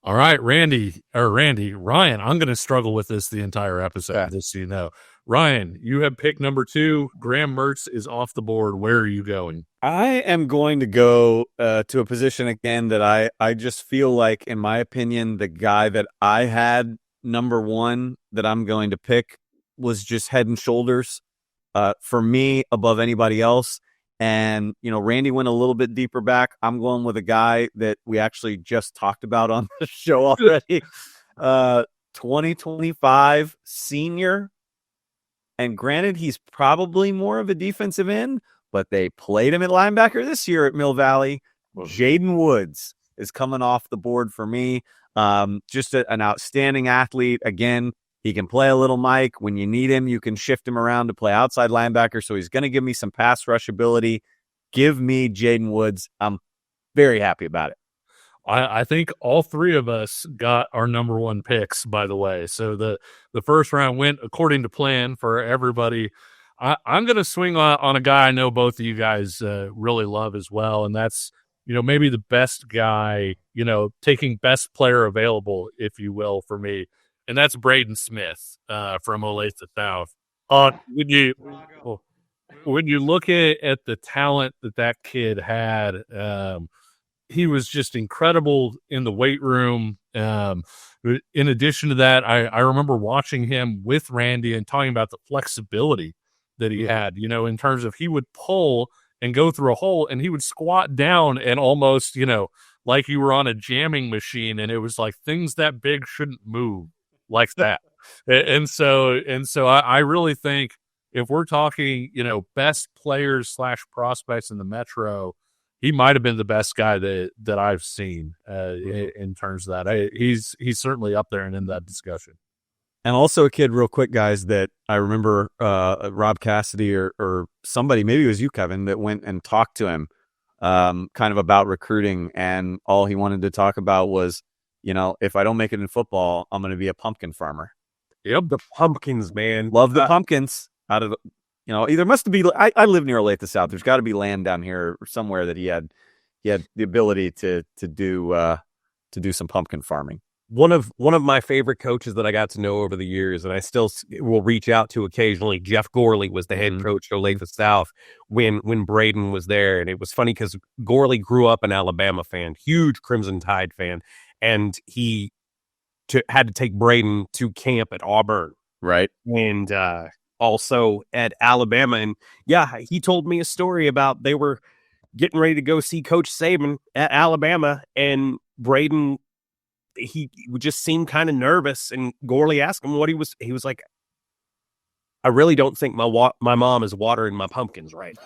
All right, Ryan, I'm going to struggle with this the entire episode, just so you know. Ryan, you have pick number 2. Graham Mertz is off the board. Where are you going? I am going to go to a position again that I just feel like, in my opinion, the guy that I had number 1 that I'm going to pick was just head and shoulders for me above anybody else. And, Randy went a little bit deeper back. I'm going with a guy that we actually just talked about on the show already. 2025 senior. And granted, he's probably more of a defensive end, but they played him at linebacker this year at Mill Valley. Jaden Woods is coming off the board for me. Just an outstanding athlete. Again, he can play a little Mike. When you need him, you can shift him around to play outside linebacker. So he's going to give me some pass rush ability. Give me Jaden Woods. I'm very happy about it. I think all 3 of us got our number 1 picks, by the way. So the first round went according to plan for everybody. I'm going to swing on a guy I know both of you guys really love as well, and that's maybe the best guy, taking best player available, if you will, for me, and that's Braden Smith from Olathe South. When you look at the talent that kid had, he was just incredible in the weight room. In addition to that, I remember watching him with Randy and talking about the flexibility that he had, in terms of he would pull and go through a hole and he would squat down and almost, like you were on a jamming machine, and it was like things that big shouldn't move like that. And so I really think if we're talking, best players / prospects in the Metro, he might have been the best guy that I've seen in terms of that. He's certainly up there and in that discussion. And also a kid, real quick, guys, that I remember Rob Cassidy or somebody, maybe it was you, Kevin, that went and talked to him kind of about recruiting. And all he wanted to talk about was, if I don't make it in football, I'm going to be a pumpkin farmer. Yep, the pumpkins, man. Love the pumpkins. Out of either must be. I live near Olathe South. There's got to be land down here or somewhere that he had the ability to do some pumpkin farming. One of my favorite coaches that I got to know over the years, and I still will reach out to occasionally. Jeff Gorley was the head coach at Olathe South when Braden was there, and it was funny because Gorley grew up an Alabama fan, huge Crimson Tide fan, and he had to take Braden to camp at Auburn, right? And also at Alabama. And yeah, he told me a story about they were getting ready to go see Coach Saban at Alabama, and Braden, he just seemed kind of nervous, and Gorley asked him what he was like, I really don't think my mom is watering my pumpkins right.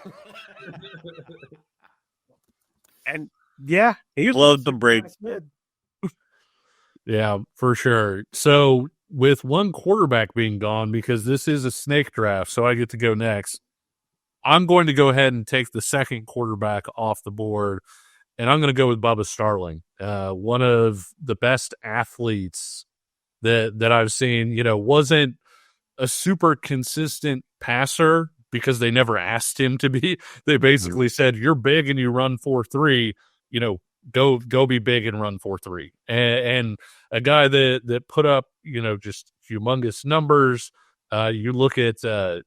And yeah, he loved the Braden. Yeah, for sure. So with one quarterback being gone, because this is a snake draft, so I get to go next, I'm going to go ahead and take the second quarterback off the board, and I'm going to go with Bubba Starling, one of the best athletes that I've seen. Wasn't a super consistent passer because they never asked him to be. They basically said, you're big and you run 4.3, go be big and run 4.3. And a guy that put up, just humongous numbers. You look at, I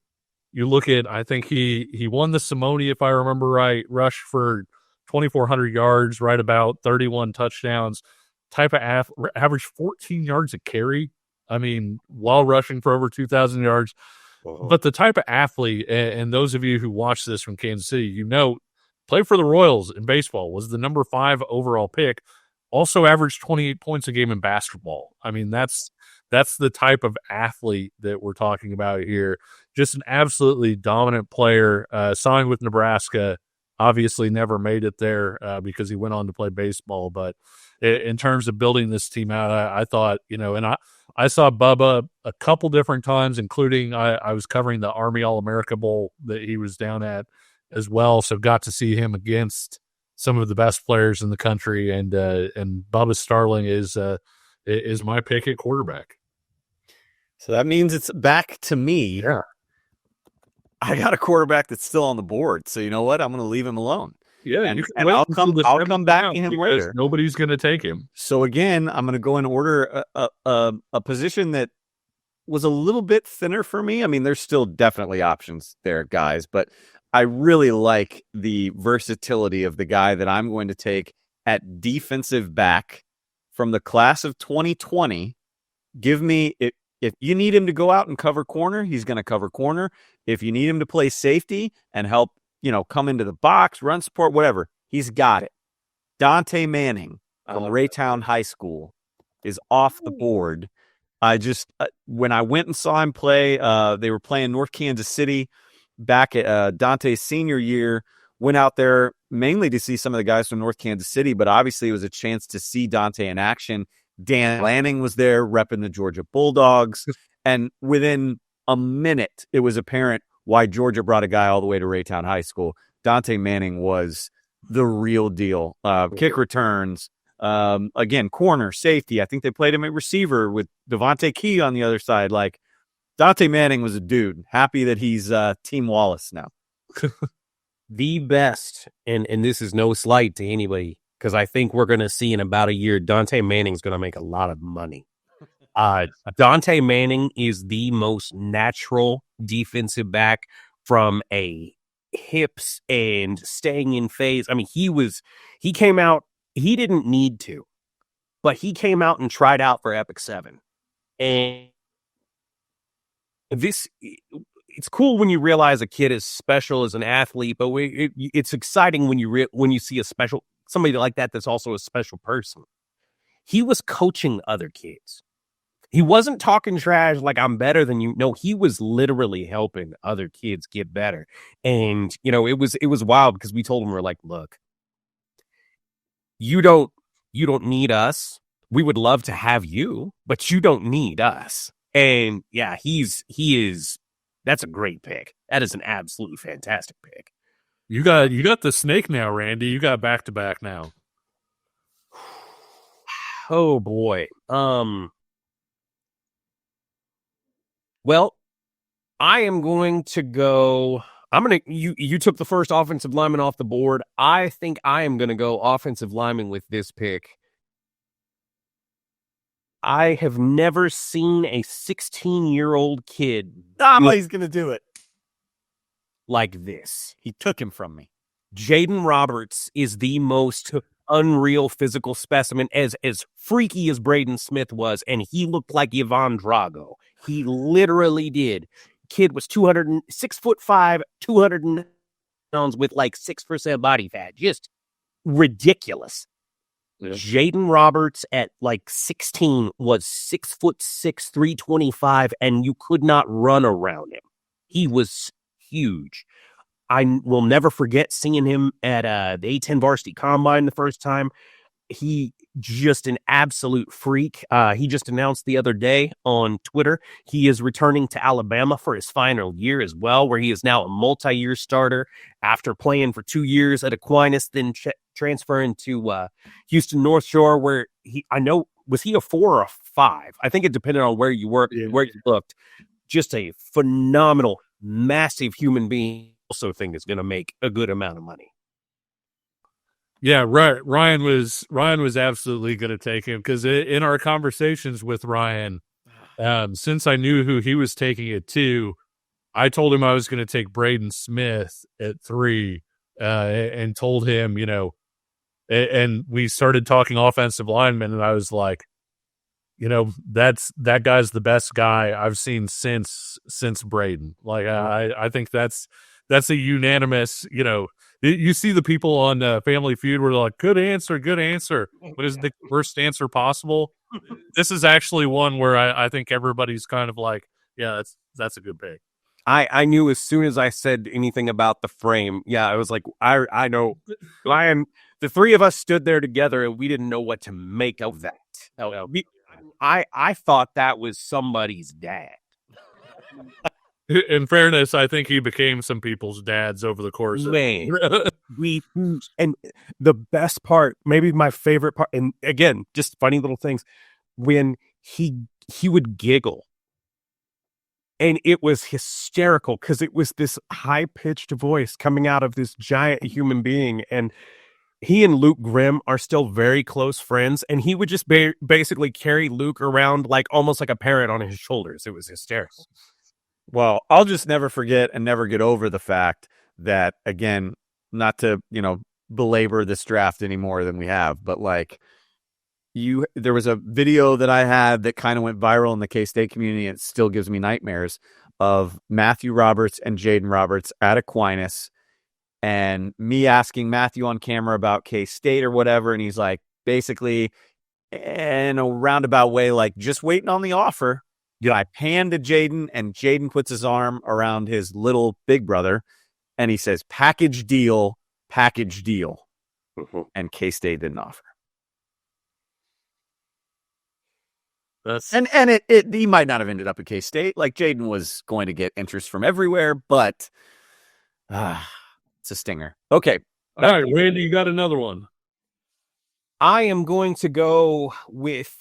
think he won the Simone, if I remember right, rush for 2,400 yards, right about 31 touchdowns, type of average 14 yards a carry. I mean, while rushing for over 2,000 yards. Uh-huh. But the type of athlete, and those of you who watch this from Kansas City, played for the Royals in baseball, was the number 5 overall pick, also averaged 28 points a game in basketball. I mean, that's the type of athlete that we're talking about here. Just an absolutely dominant player, signed with Nebraska, obviously never made it there because he went on to play baseball. But in terms of building this team out, I thought, and I saw Bubba a couple different times, including I was covering the Army All-America Bowl that he was down at as well. So got to see him against some of the best players in the country. And Bubba Starling is my pick at quarterback. So that means it's back to me. Yeah. I got a quarterback that's still on the board. So you know what? I'm going to leave him alone. Yeah, and, you can and wait I'll until come the I'll seventh come back round to him because later. nobody's going to take him. So again, I'm going to go and order a position that was a little bit thinner for me. I mean, there's still definitely options there, guys, but I really like the versatility of the guy that I'm going to take at defensive back from the class of 2020. Give me if you need him to go out and cover corner, he's going to cover corner. If you need him to play safety and help, come into the box, run support, whatever, he's got it. Dante Manning from Raytown High School is off the board. I just when I went and saw him play, they were playing North Kansas City back at Dante's senior year. Went out there mainly to see some of the guys from North Kansas City, but obviously it was a chance to see Dante in action. Dan Lanning was there repping the Georgia Bulldogs, and within a minute, it was apparent why Georgia brought a guy all the way to Raytown High School. Dante Manning was the real deal. Kick returns. Again, corner, safety. I think they played him at receiver with Devontae Key on the other side. Like, Dante Manning was a dude. Happy that he's Team Wallace now. The best, and this is no slight to anybody, because I think we're going to see in about a year, Dante Manning's going to make a lot of money. Dante Manning is the most natural defensive back from a hips and staying in phase. I mean, he came out, he didn't need to, but he came out and tried out for Epic 7. And it's cool when you realize a kid is special as an athlete, but it's exciting when you see somebody like that that's also a special person. He was coaching other kids. He wasn't talking trash like I'm better than you. No, he was literally helping other kids get better. And, it was wild because we told him, we're like, look, you don't need us. We would love to have you, but you don't need us. And yeah, that's a great pick. That is an absolutely fantastic pick. You got the snake now, Randy. You got back-to-back now. Oh boy. Well, I am going to go. You took the first offensive lineman off the board. I think I am going to go offensive lineman with this pick. I have never seen a 16-year-old kid. He's going to do it like this. He took him from me. Jaden Roberts is the most unreal physical specimen, as freaky as Braden Smith was, and he looked like Ivan Drago. He literally did. Kid was 6'5", 200 pounds with like 6% body fat. Just ridiculous. Yeah. Jaden Roberts at like 16 was 6'6", 325, and you could not run around him. He was huge. I will never forget seeing him at the A-10 varsity combine the first time. He just an absolute freak. He just announced the other day on Twitter he is returning to Alabama for his final year as well, where he is now a multi-year starter after playing for 2 years at Aquinas, then transferring to Houston North Shore, where was he a 4 or a 5? I think it depended on where you worked, where you looked. Just a phenomenal, massive human being. Also think is going to make a good amount of money. Yeah, right. Ryan was absolutely going to take him because in our conversations with Ryan, since I knew who he was taking it to, I told him I was going to take Braden Smith at 3, and told him, and we started talking offensive linemen, and I was like, that guy's the best guy I've seen since Braden. Like, I think that's a unanimous, you see the people on Family Feud where they're like, good answer. What is the worst answer possible? This is actually one where I think everybody's kind of like, yeah, that's a good pick. I knew as soon as I said anything about the frame. Yeah, I was like, I know. Lion, the three of us stood there together and we didn't know what to make of that. I thought that was somebody's dad. In fairness, I think he became some people's dads over the course of and the best part, maybe my favorite part, and again, just funny little things, when he would giggle And it was hysterical because it was this high-pitched voice coming out of this giant human being. And he and Luke Grimm are still very close friends. And he would just basically carry Luke around like almost like a parrot on his shoulders. It was hysterical. Well, I'll just never forget and never get over the fact that, again, not to, belabor this draft any more than we have, but like there was a video that I had that kind of went viral in the K-State community, and it still gives me nightmares, of Matthew Roberts and Jaden Roberts at Aquinas, and me asking Matthew on camera about K-State or whatever, and he's like, basically, in a roundabout way, like, just waiting on the offer. I pan to Jaden, and Jaden puts his arm around his little big brother, and he says, package deal, package deal. And K-State didn't offer. And he might not have ended up at K-State. Like, Jaden was going to get interest from everywhere, but it's a stinger. Okay. All right, Randy, you got another one. I am going to go with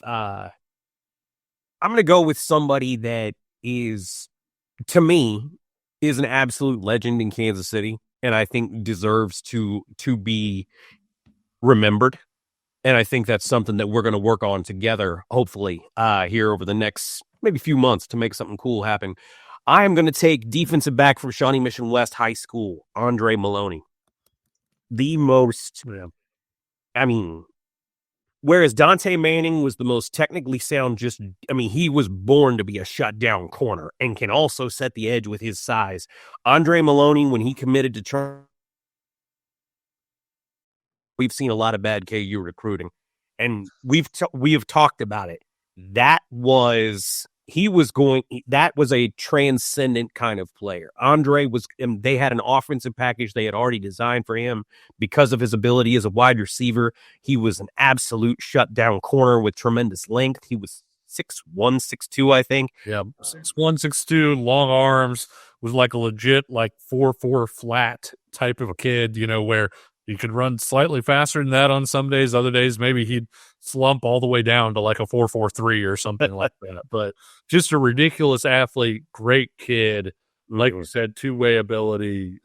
somebody that is, to me, is an absolute legend in Kansas City, and I think deserves to be remembered. And I think that's something that we're going to work on together, hopefully, here over the next maybe few months to make something cool happen. I am going to take defensive back from Shawnee Mission West High School, Andre Maloney. Whereas Dante Manning was the most technically sound, he was born to be a shutdown corner and can also set the edge with his size. Andre Maloney, when he committed to turn, we've seen a lot of bad KU recruiting, and we have talked about it. That was a transcendent kind of player. Andre was, and they had an offensive package they had already designed for him because of his ability as a wide receiver. He was an absolute shutdown corner with tremendous length. He was 6'1", 6'2", I think. Yeah, 6'1", 6'2", long arms, was like a legit like 4.4 flat type of a kid, where he could run slightly faster than that on some days. Other days, maybe he'd slump all the way down to like a 4.43 or something like that. But just a ridiculous athlete, great kid. Like you said, two-way ability.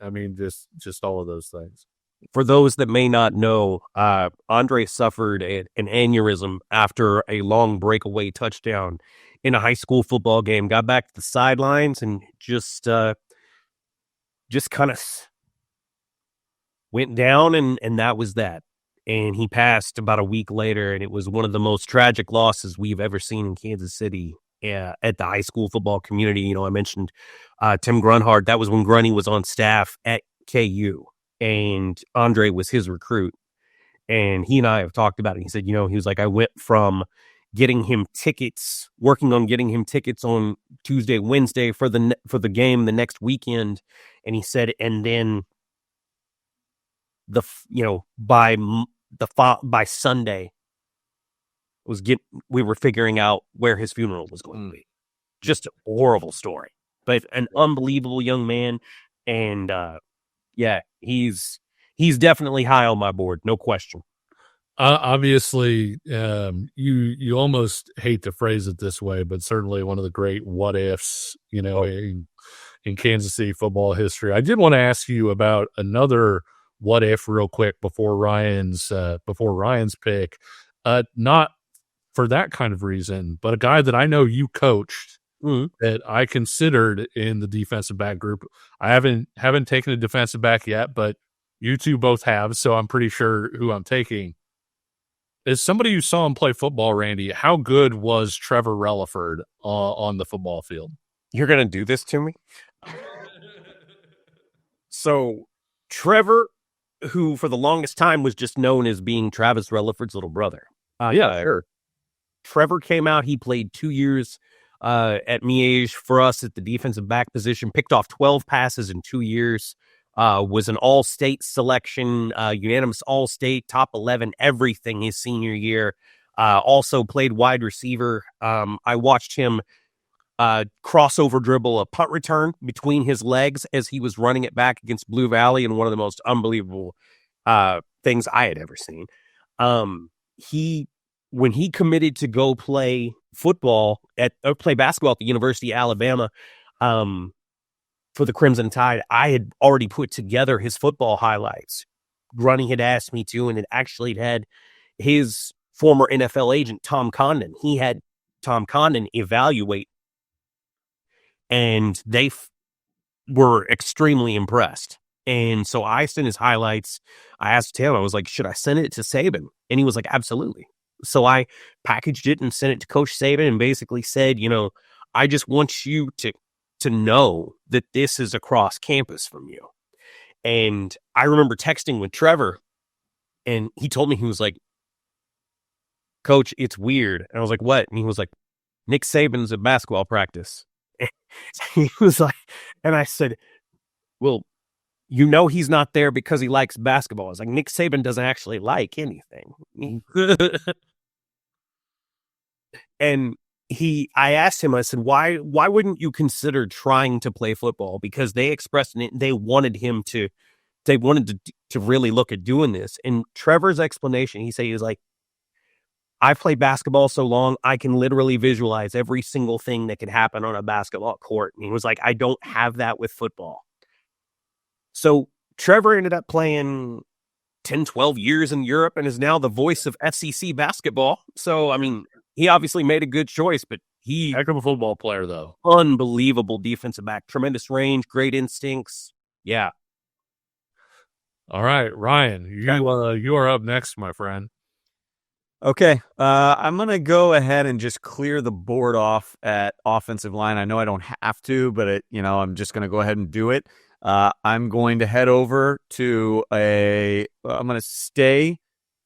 Just all of those things. For those that may not know, Andre suffered an aneurysm after a long breakaway touchdown in a high school football game. Got back to the sidelines and just kind of went down, and that was that. And he passed about a week later, and it was one of the most tragic losses we've ever seen in Kansas City at the high school football community. I mentioned Tim Grunhard. That was when Grunny was on staff at KU, and Andre was his recruit. And he and I have talked about it. He said, he was like, I went from working on getting him tickets on Tuesday, Wednesday for the game the next weekend. And he said, and then by Sunday we were figuring out where his funeral was going to be. Just a horrible story, but an unbelievable young man. And he's definitely high on my board, no question. Obviously, you almost hate to phrase it this way, but certainly one of the great what ifs, in Kansas City football history. I did want to ask you about another what if real quick before Ryan's pick. Not for that kind of reason, but a guy that I know you coached that I considered in the defensive back group. I haven't taken a defensive back yet, but you two both have, so I'm pretty sure who I'm taking. As somebody who saw him play football, Randy, how good was Trevor Relaford on the football field? You're going to do this to me? So Trevor, who for the longest time was just known as being Travis Relaford's little brother. Sure. Trevor came out. He played 2 years at Miege for us at the defensive back position, picked off 12 passes in 2 years, was an all-state selection, unanimous all-state, top 11, everything his senior year. Also played wide receiver. I watched him crossover dribble a punt return between his legs as he was running it back against Blue Valley, and one of the most unbelievable things I had ever seen. When he committed to go play basketball at the University of Alabama, for the Crimson Tide, I had already put together his football highlights. Running had asked me to, and it actually had his former NFL agent, Tom Condon. He had Tom Condon evaluate, and they were extremely impressed. And so I sent his highlights. I asked him, I was like, should I send it to Saban? And he was like, absolutely. So I packaged it and sent it to Coach Saban and basically said, I just want you to know that this is across campus from you. And I remember texting with Trevor, and he told me, he was like, Coach, it's weird. And I was like, what? And he was like, Nick Saban's at basketball practice. He was like, and I said, well, he's not there because he likes basketball. It's like, Nick Saban doesn't actually like anything. And I asked him, I said, why wouldn't you consider trying to play football? Because they expressed it, they wanted to really look at doing this. And Trevor's explanation, he was like, I've played basketball so long, I can literally visualize every single thing that could happen on a basketball court. And he was like, I don't have that with football. So Trevor ended up playing 10, 12 years in Europe and is now the voice of SEC basketball. So, I mean, he obviously made a good choice, but heck of a football player, though. Unbelievable defensive back, tremendous range, great instincts. Yeah. All right, Ryan, you are up next, my friend. Okay, I'm going to go ahead and just clear the board off at offensive line. I know I don't have to, but I'm just going to go ahead and do it. I'm going to head over to I'm going to stay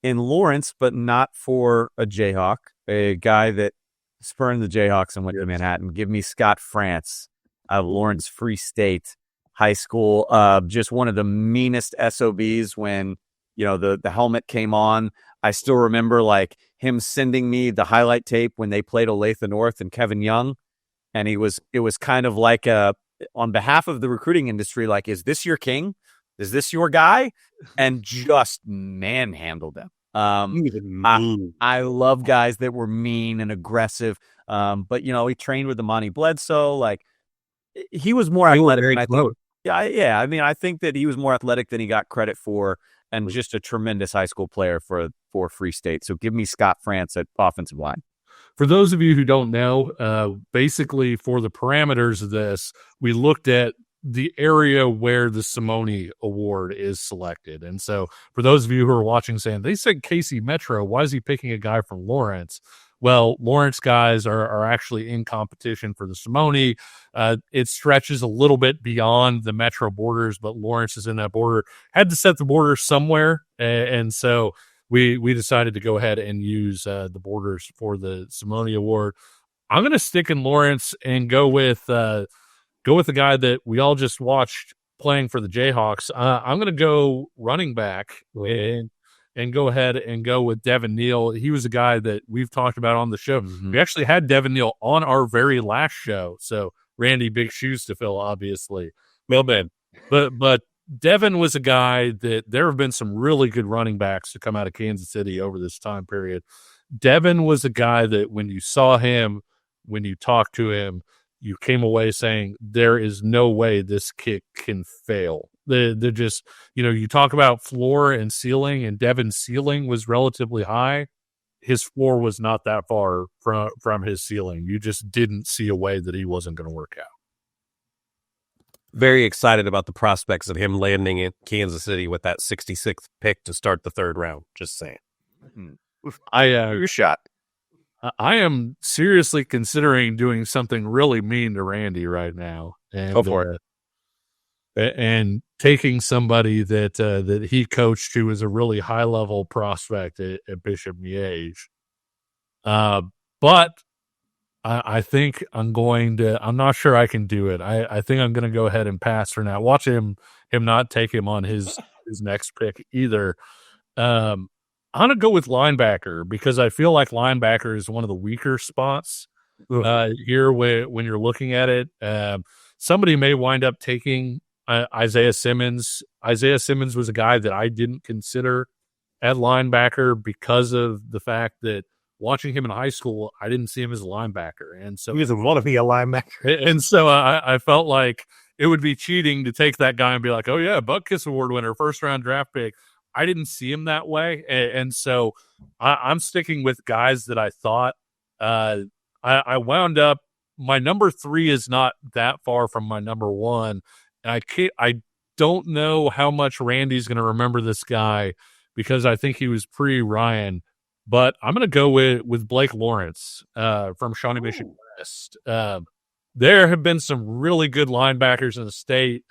in Lawrence, but not for a Jayhawk, a guy that spurned the Jayhawks and went to Manhattan. Give me Scott France out of Lawrence Free State High School. Just one of the meanest SOBs when, the helmet came on. I still remember him sending me the highlight tape when they played Olathe North and Kevin Young. And it was kind of like on behalf of the recruiting industry, is this your king? Is this your guy? And just manhandled them. I love guys that were mean and aggressive. But he trained with Imani Bledsoe. He was more athletic. Yeah. I mean, I think that he was more athletic than he got credit for, and just a tremendous high school player for Free State. So give me Scott France at offensive line. For those of you who don't know, basically for the parameters of this, we looked at the area where the Simone Award is selected. And so for those of you who are watching saying, they said Casey Metro, why is he picking a guy from Lawrence? Well, Lawrence guys are actually in competition for the Simone. It stretches a little bit beyond the Metro borders, but Lawrence is in that border. Had to set the border somewhere, and so we decided to go ahead and use the borders for the Simone Award. I'm going to stick in Lawrence and go with the guy that we all just watched playing for the Jayhawks. I'm going to go running back and go ahead and go with Devin Neal. He was a guy that we've talked about on the show. Mm-hmm. We actually had Devin Neal on our very last show. So Randy, big shoes to fill, obviously. Mailman. But Devin was a guy that there have been some really good running backs to come out of Kansas City over this time period. Devin was a guy that when you saw him, when you talked to him, you came away saying, there is no way this kid can fail. They're just, you talk about floor and ceiling, and Devin's ceiling was relatively high. His floor was not that far from his ceiling. You just didn't see a way that he wasn't going to work out. Very excited about the prospects of him landing in Kansas City with that 66th pick to start the third round. Just saying. Your shot. I am seriously considering doing something really mean to Randy right now. And, go for it. And taking somebody that he coached who was a really high level prospect at Bishop Miege. But I think I'm not sure I can do it. I think I'm going to go ahead and pass for now. Watch him not take him on his next pick either. I'm going to go with linebacker because I feel like linebacker is one of the weaker spots here when you're looking at it. Somebody may wind up taking Isaiah Simmons. Isaiah Simmons was a guy that I didn't consider at linebacker because of the fact that watching him in high school, I didn't see him as a linebacker. And so He doesn't want to be a linebacker. And so I felt like it would be cheating to take that guy and be like, oh, yeah, Butkus Award winner, first-round draft pick. I didn't see him that way. And so I'm sticking with guys that I thought. I wound up, my number 3 is not that far from my number 1. And I don't know how much Randy's going to remember this guy because I think he was pre-Ryan. But I'm going to go with Blake Lawrence from Shawnee Mission West. There have been some really good linebackers in the state.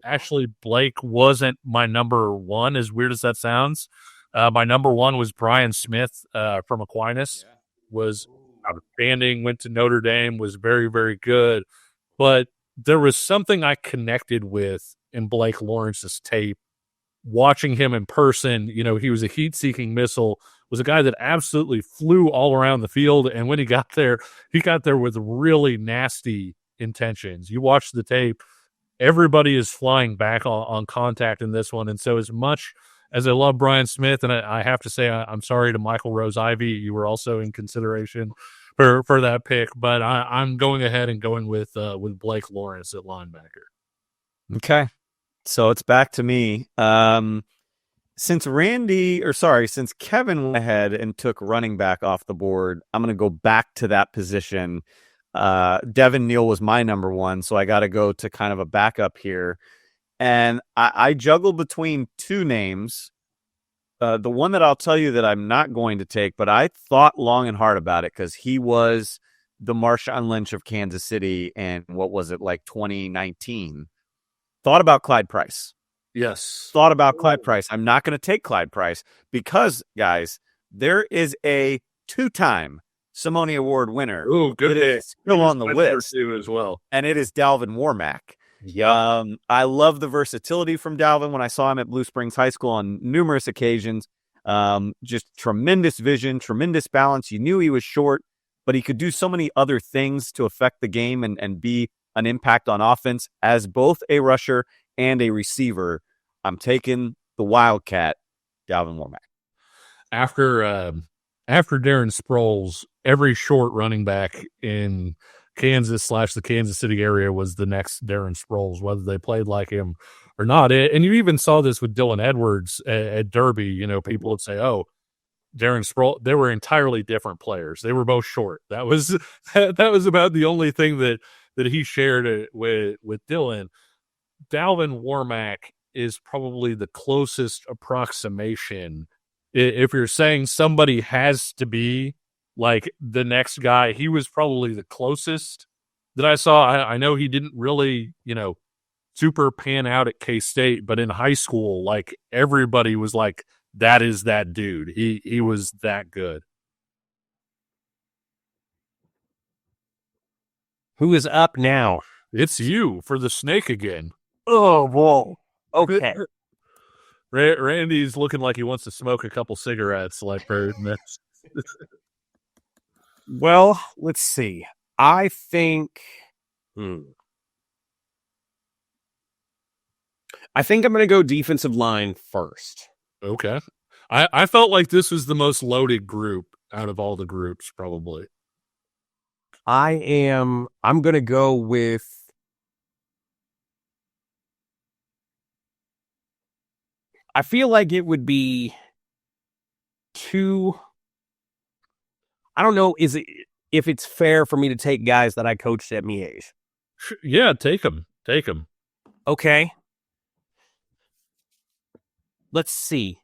Actually, Blake wasn't my number 1, as weird as that sounds. My number 1 was Brian Smith from Aquinas. Was outstanding, went to Notre Dame, was very, very good. But there was something I connected with in Blake Lawrence's tape. Watching him in person, he was a heat-seeking missile, was a guy that absolutely flew all around the field. And when he got there with really nasty intentions. You watch the tape, everybody is flying back on contact in this one. And so as much as I love Brian Smith, and I have to say I'm sorry to Michael Rose-Ivy, you were also in consideration for that pick, but I'm going ahead and going with Blake Lawrence at linebacker. Okay. So it's back to me. Since Kevin went ahead and took running back off the board, I'm going to go back to that position. Devin Neal was my number 1, so I got to go to kind of a backup here. And I juggle between 2 names. The one that I'll tell you that I'm not going to take, but I thought long and hard about it because he was the Marshawn Lynch of Kansas City in, 2019. Thought about Clyde Price. Yes. Thought about Clyde Price. I'm not going to take Clyde Price because, guys, there is a 2-time Simone Award winner. Oh, good. It is still on the list too as well, and it is Dalvin Warmack. Yeah, I love the versatility from Dalvin. When I saw him at Blue Springs High School on numerous occasions, just tremendous vision, tremendous balance. You knew he was short, but he could do so many other things to affect the game and be an impact on offense as both a rusher and a receiver. I'm taking the Wildcat, Dalvin Warmack. After Darren Sproles, every short running back in Kansas / the Kansas City area was the next Darren Sproles, whether they played like him or not. And you even saw this with Dylan Edwards at Derby. People would say, oh, Darren Sproles, they were entirely different players. They were both short. That was about the only thing that he shared with Dylan. Dalvin Warmack is probably the closest approximation. If you're saying somebody has to be like the next guy, he was probably the closest that I saw. I know he didn't really, super pan out at K-State, but in high school, like everybody was like, that is that dude. He was that good. Who is up now? It's you for the snake again. Oh, whoa. Okay. Randy's looking like he wants to smoke a couple cigarettes like for next. Well, let's see. I think I'm going to go defensive line first. Okay. I felt like this was the most loaded group out of all the groups, probably. I'm going to go with I feel like it would be too I don't know if it's fair for me to take guys that I coached at Miege. Yeah, take them. Okay. Let's see.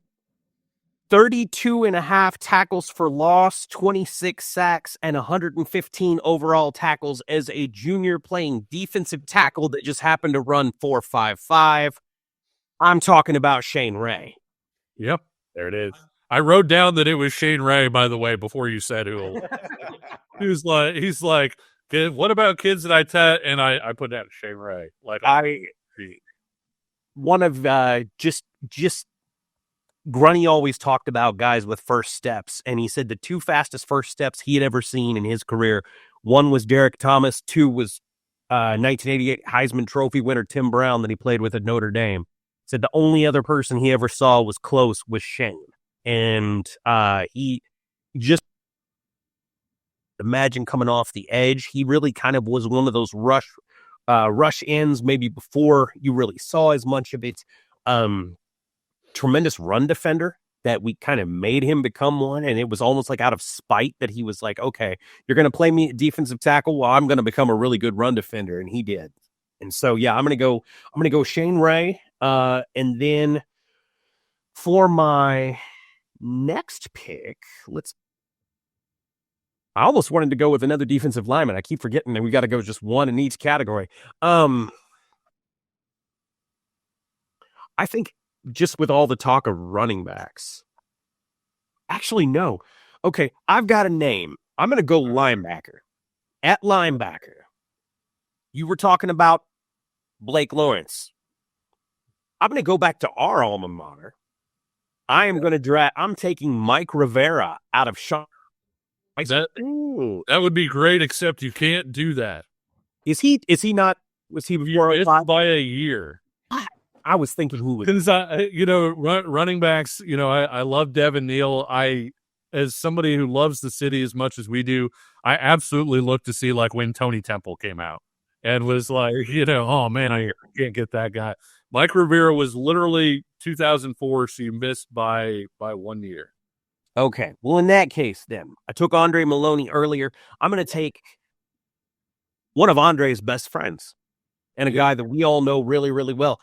32.5 tackles for loss, 26 sacks, and 115 overall tackles as a junior playing defensive tackle that just happened to run 4.55. I'm talking about Shane Ray. Yep, there it is. I wrote down that it was Shane Ray, by the way, before you said who. he's like, what about kids that I taught? And I put down Shane Ray. Like one of just Grunny always talked about guys with first steps, and he said the 2 fastest first steps he had ever seen in his career. One was Derek Thomas. 2 was 1988 Heisman Trophy winner Tim Brown that he played with at Notre Dame. Said the only other person he ever saw was close was Shane. And he just imagine coming off the edge. He really kind of was one of those rush ends, maybe before you really saw as much of it. Tremendous run defender that we kind of made him become one. And it was almost like out of spite that he was like, okay, you're going to play me defensive tackle. Well, I'm going to become a really good run defender. And he did. And so, yeah, I'm going to go Shane Ray. And then for my next pick, I almost wanted to go with another defensive lineman. I keep forgetting that we got to go just one in each category. I think just with all the talk of running backs. Actually, no. Okay, I've got a name. I'm going to go linebacker. At linebacker, you were talking about Blake Lawrence. I'm going to go back to our alma mater. I'm taking Mike Rivera out of Sean. That would be great, except you can't do that. Is he not? Was he before by a year? I was thinking who was. Because running backs. I love Devin Neal. As somebody who loves the city as much as we do, I absolutely look to see like when Tony Temple came out and was like, oh man, I can't get that guy. Mike Rivera was literally 2004, so you missed by 1 year. Okay, well in that case, then I took Andre Maloney earlier. I'm going to take one of Andre's best friends and a guy that we all know really, really well.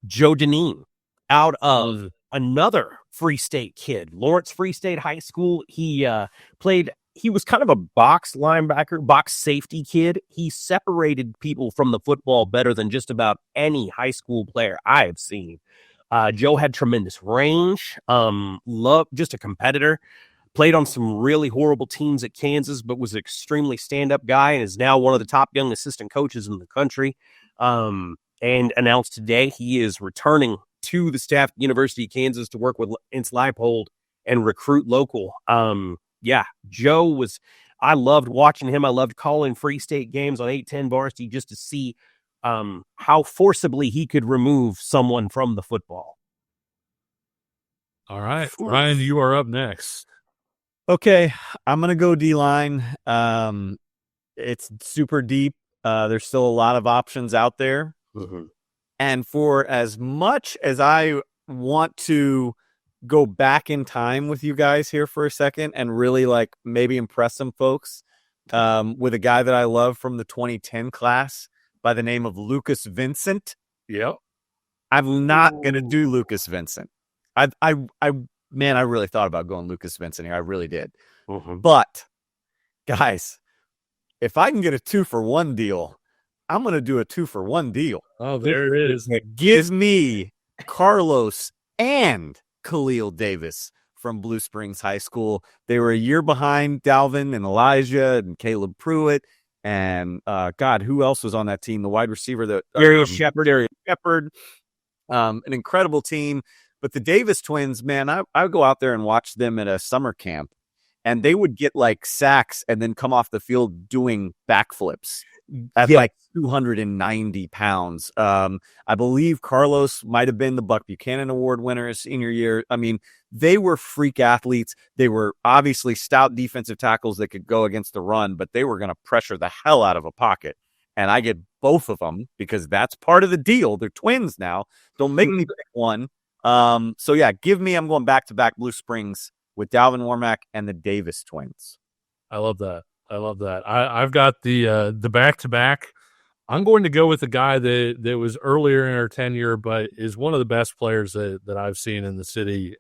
Joe Deneen, out of another Free State kid, Lawrence Free State High School. He was kind of a box linebacker, box safety kid. He separated people from the football better than just about any high school player I have seen. Joe had tremendous range, just a competitor, played on some really horrible teams at Kansas, but was an extremely stand-up guy and is now one of the top young assistant coaches in the country. And announced today he is returning to the staff at University of Kansas to work with Ince Leipold and recruit local. Joe I loved watching him. I loved calling Free State games on 810 Varsity just to see how forcibly he could remove someone from the football. All right, Ryan, you are up next. Okay, I'm going to go D-line. It's super deep. There's still a lot of options out there. Mm-hmm. And for as much as I want to go back in time with you guys here for a second and really like maybe impress some folks with a guy that I love from the 2010 class by the name of Lucas Vincent. Yep. I'm not going to do Lucas Vincent. I really thought about going Lucas Vincent here. I really did. Mm-hmm. But guys, if I can get a 2-for-1 deal, I'm going to do a 2-for-1 deal. Oh, there it is. Give me Carlos and Khalil Davis from Blue Springs High School. They were a year behind Dalvin and Elijah and Caleb Pruitt. And who else was on that team? The wide receiver, Darius Shepard. An incredible team. But the Davis twins, man, I would go out there and watch them at a summer camp, and they would get like sacks and then come off the field doing backflips at like 290 pounds. I believe Carlos might have been the Buck Buchanan Award winner his senior year. I mean, they were freak athletes. They were obviously stout defensive tackles that could go against the run, but they were going to pressure the hell out of a pocket. And I get both of them because that's part of the deal. They're twins now. Don't make me pick one. I'm going back-to-back Blue Springs with Dalvin Warmack and the Davis twins. I love that. I've got the back-to-back. I'm going to go with a guy that was earlier in our tenure, but is one of the best players that I've seen in the city.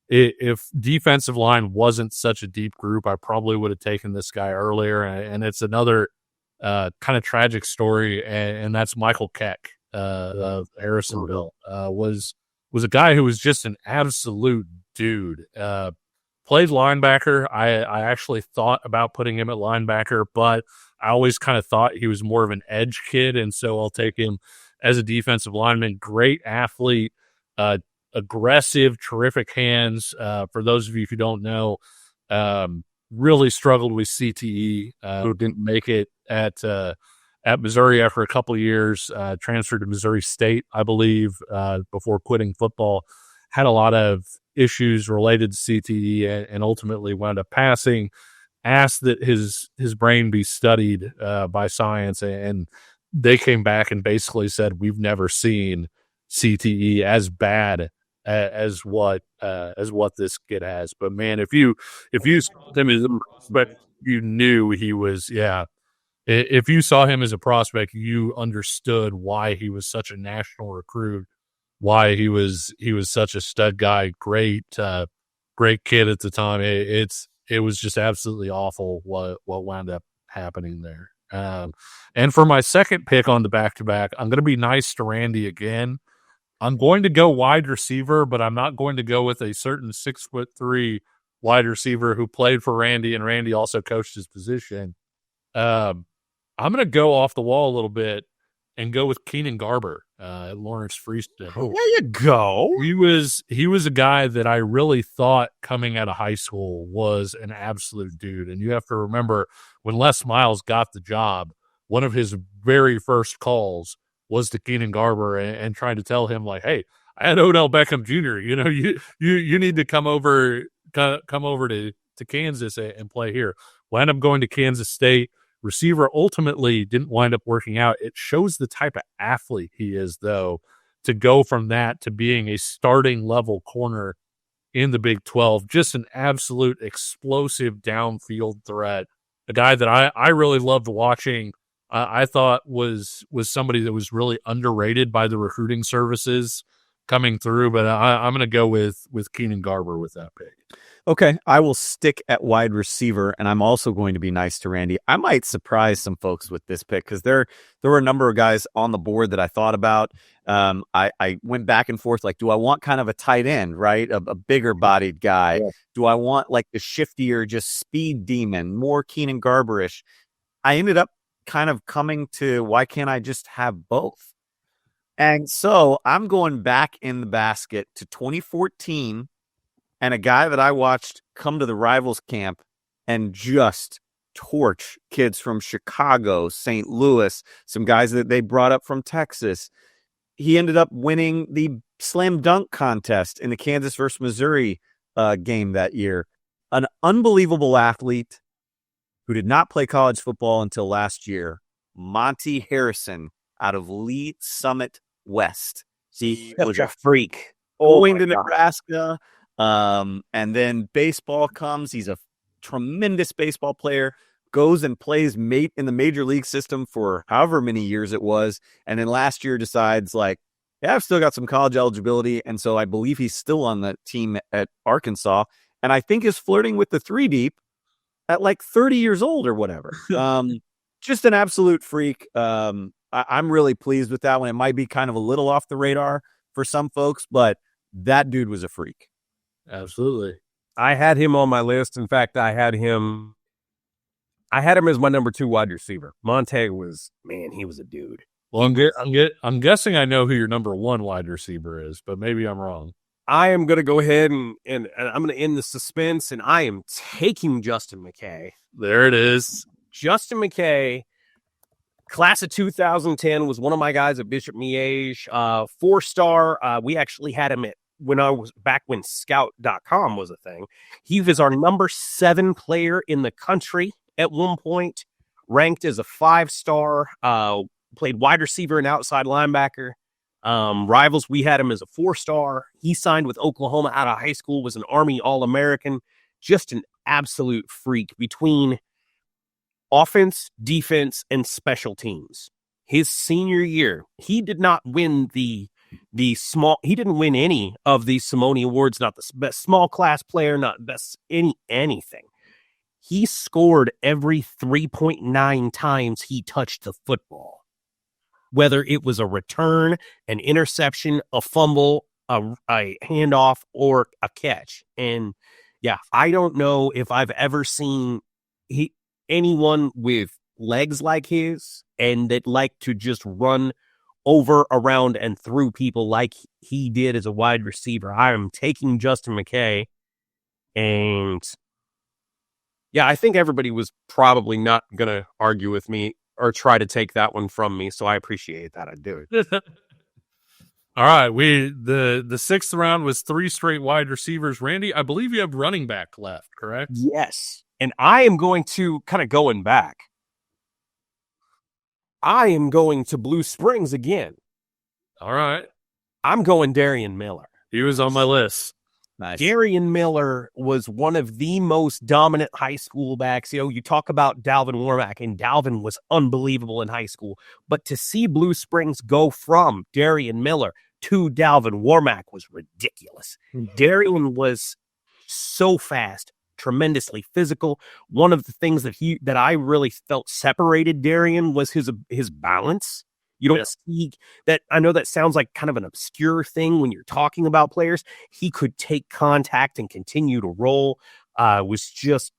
If defensive line wasn't such a deep group, I probably would have taken this guy earlier. And it's another kind of tragic story, and that's Michael Keck of Harrisonville. Was a guy who was just an absolute dude. Played linebacker. I actually thought about putting him at linebacker, but I always kind of thought he was more of an edge kid, and so I'll take him as a defensive lineman. Great athlete, aggressive, terrific hands. For those of you who don't know, really struggled with CTE, who didn't make it at Missouri after a couple of years, transferred to Missouri State, I believe, before quitting football. Had a lot of issues related to CTE and ultimately wound up passing. asked that his brain be studied by science, and they came back and basically said we've never seen CTE as bad as what this kid has. But man, if you saw him as a prospect, you knew he was If you saw him as a prospect, you understood why he was such a national recruit, why he was such a stud guy, great kid at the time. It was just absolutely awful what wound up happening there. And for my second pick on the back-to-back, I'm going to be nice to Randy again. I'm going to go wide receiver, but I'm not going to go with a certain 6'3" wide receiver who played for Randy, and Randy also coached his position. I'm going to go off the wall a little bit and go with Keenan Garber at Lawrence Freeston. Oh, there you go. He was a guy that I really thought coming out of high school was an absolute dude. And you have to remember, when Les Miles got the job, one of his very first calls was to Keenan Garber and trying to tell him, like, hey, I had Odell Beckham Jr. You need to come over to Kansas and play here. Wound up going to Kansas State. Receiver ultimately didn't wind up working out. It shows the type of athlete he is, though, to go from that to being a starting level corner in the Big 12. Just an absolute explosive downfield threat. A guy that I really loved watching. I thought was somebody that was really underrated by the recruiting services coming through, but I'm going to go with Keenan Garber with that pick. Okay, I will stick at wide receiver, and I'm also going to be nice to Randy. I might surprise some folks with this pick because there were a number of guys on the board that I thought about. I went back and forth, like, do I want kind of a tight end, right? A bigger bodied guy? Yeah. Do I want like the shiftier, just speed demon, more Keenan Garberish? I ended up kind of coming to, why can't I just have both? And so I'm going back in the basket to 2014 and a guy that I watched come to the Rivals camp and just torch kids from Chicago, St. Louis, some guys that they brought up from Texas. He ended up winning the slam dunk contest in the Kansas versus Missouri game that year. An unbelievable athlete who did not play college football until last year, Monty Harrison out of Lee Summit West. He was a freak. Going to Nebraska. And then baseball comes. He's a tremendous baseball player, goes and plays in the major league system for however many years it was. And then last year decides, like, yeah, I've still got some college eligibility. And so I believe he's still on the team at Arkansas. And I think is flirting with the 3 deep at like 30 years old or whatever. Just an absolute freak. I'm really pleased with that one. It might be kind of a little off the radar for some folks, but that dude was a freak. Absolutely. I had him on my list. In fact, I had him as my number 2 wide receiver. Monte was, man, he was a dude. Well, I'm guessing I know who your number 1 wide receiver is, but maybe I'm wrong. I am going to go ahead and I'm going to end the suspense, and I am taking Justin McKay. There it is. Justin McKay, class of 2010, was one of my guys at Bishop Miege, 4-star. We actually had him when scout.com was a thing. He was our number 7 player in the country at one point, ranked as a 5-star, played wide receiver and outside linebacker. Rivals, we had him as a 4-star. He signed with Oklahoma out of high school, was an Army All-American, just an absolute freak between offense, defense, and special teams. His senior year, he did not win he didn't win any of the Simone Awards, not the best small class player, not best anything. He scored every 3.9 times he touched the football. Whether it was a return, an interception, a fumble, a handoff, or a catch. And yeah, I don't know if I've ever seen anyone with legs like his and that like to just run over, around, and through people like he did as a wide receiver. I am taking Justin McKay. And yeah, I think everybody was probably not going to argue with me or try to take that one from me. So I appreciate that. I do it. All right. The 6th round was 3 straight wide receivers. Randy, I believe you have running back left, correct? Yes. And I am going to kind of going back. I am going to Blue Springs again. All right. I'm going Darian Miller. He was on my list. Nice. Darian Miller was one of the most dominant high school backs. You talk about Dalvin Warmack, and Dalvin was unbelievable in high school. But to see Blue Springs go from Darian Miller to Dalvin Warmack was ridiculous. Darian was so fast, tremendously physical. One of the things that I really felt separated Darian was his balance. You don't see that. I know that sounds like kind of an obscure thing when you're talking about players. He could take contact and continue to roll. Was just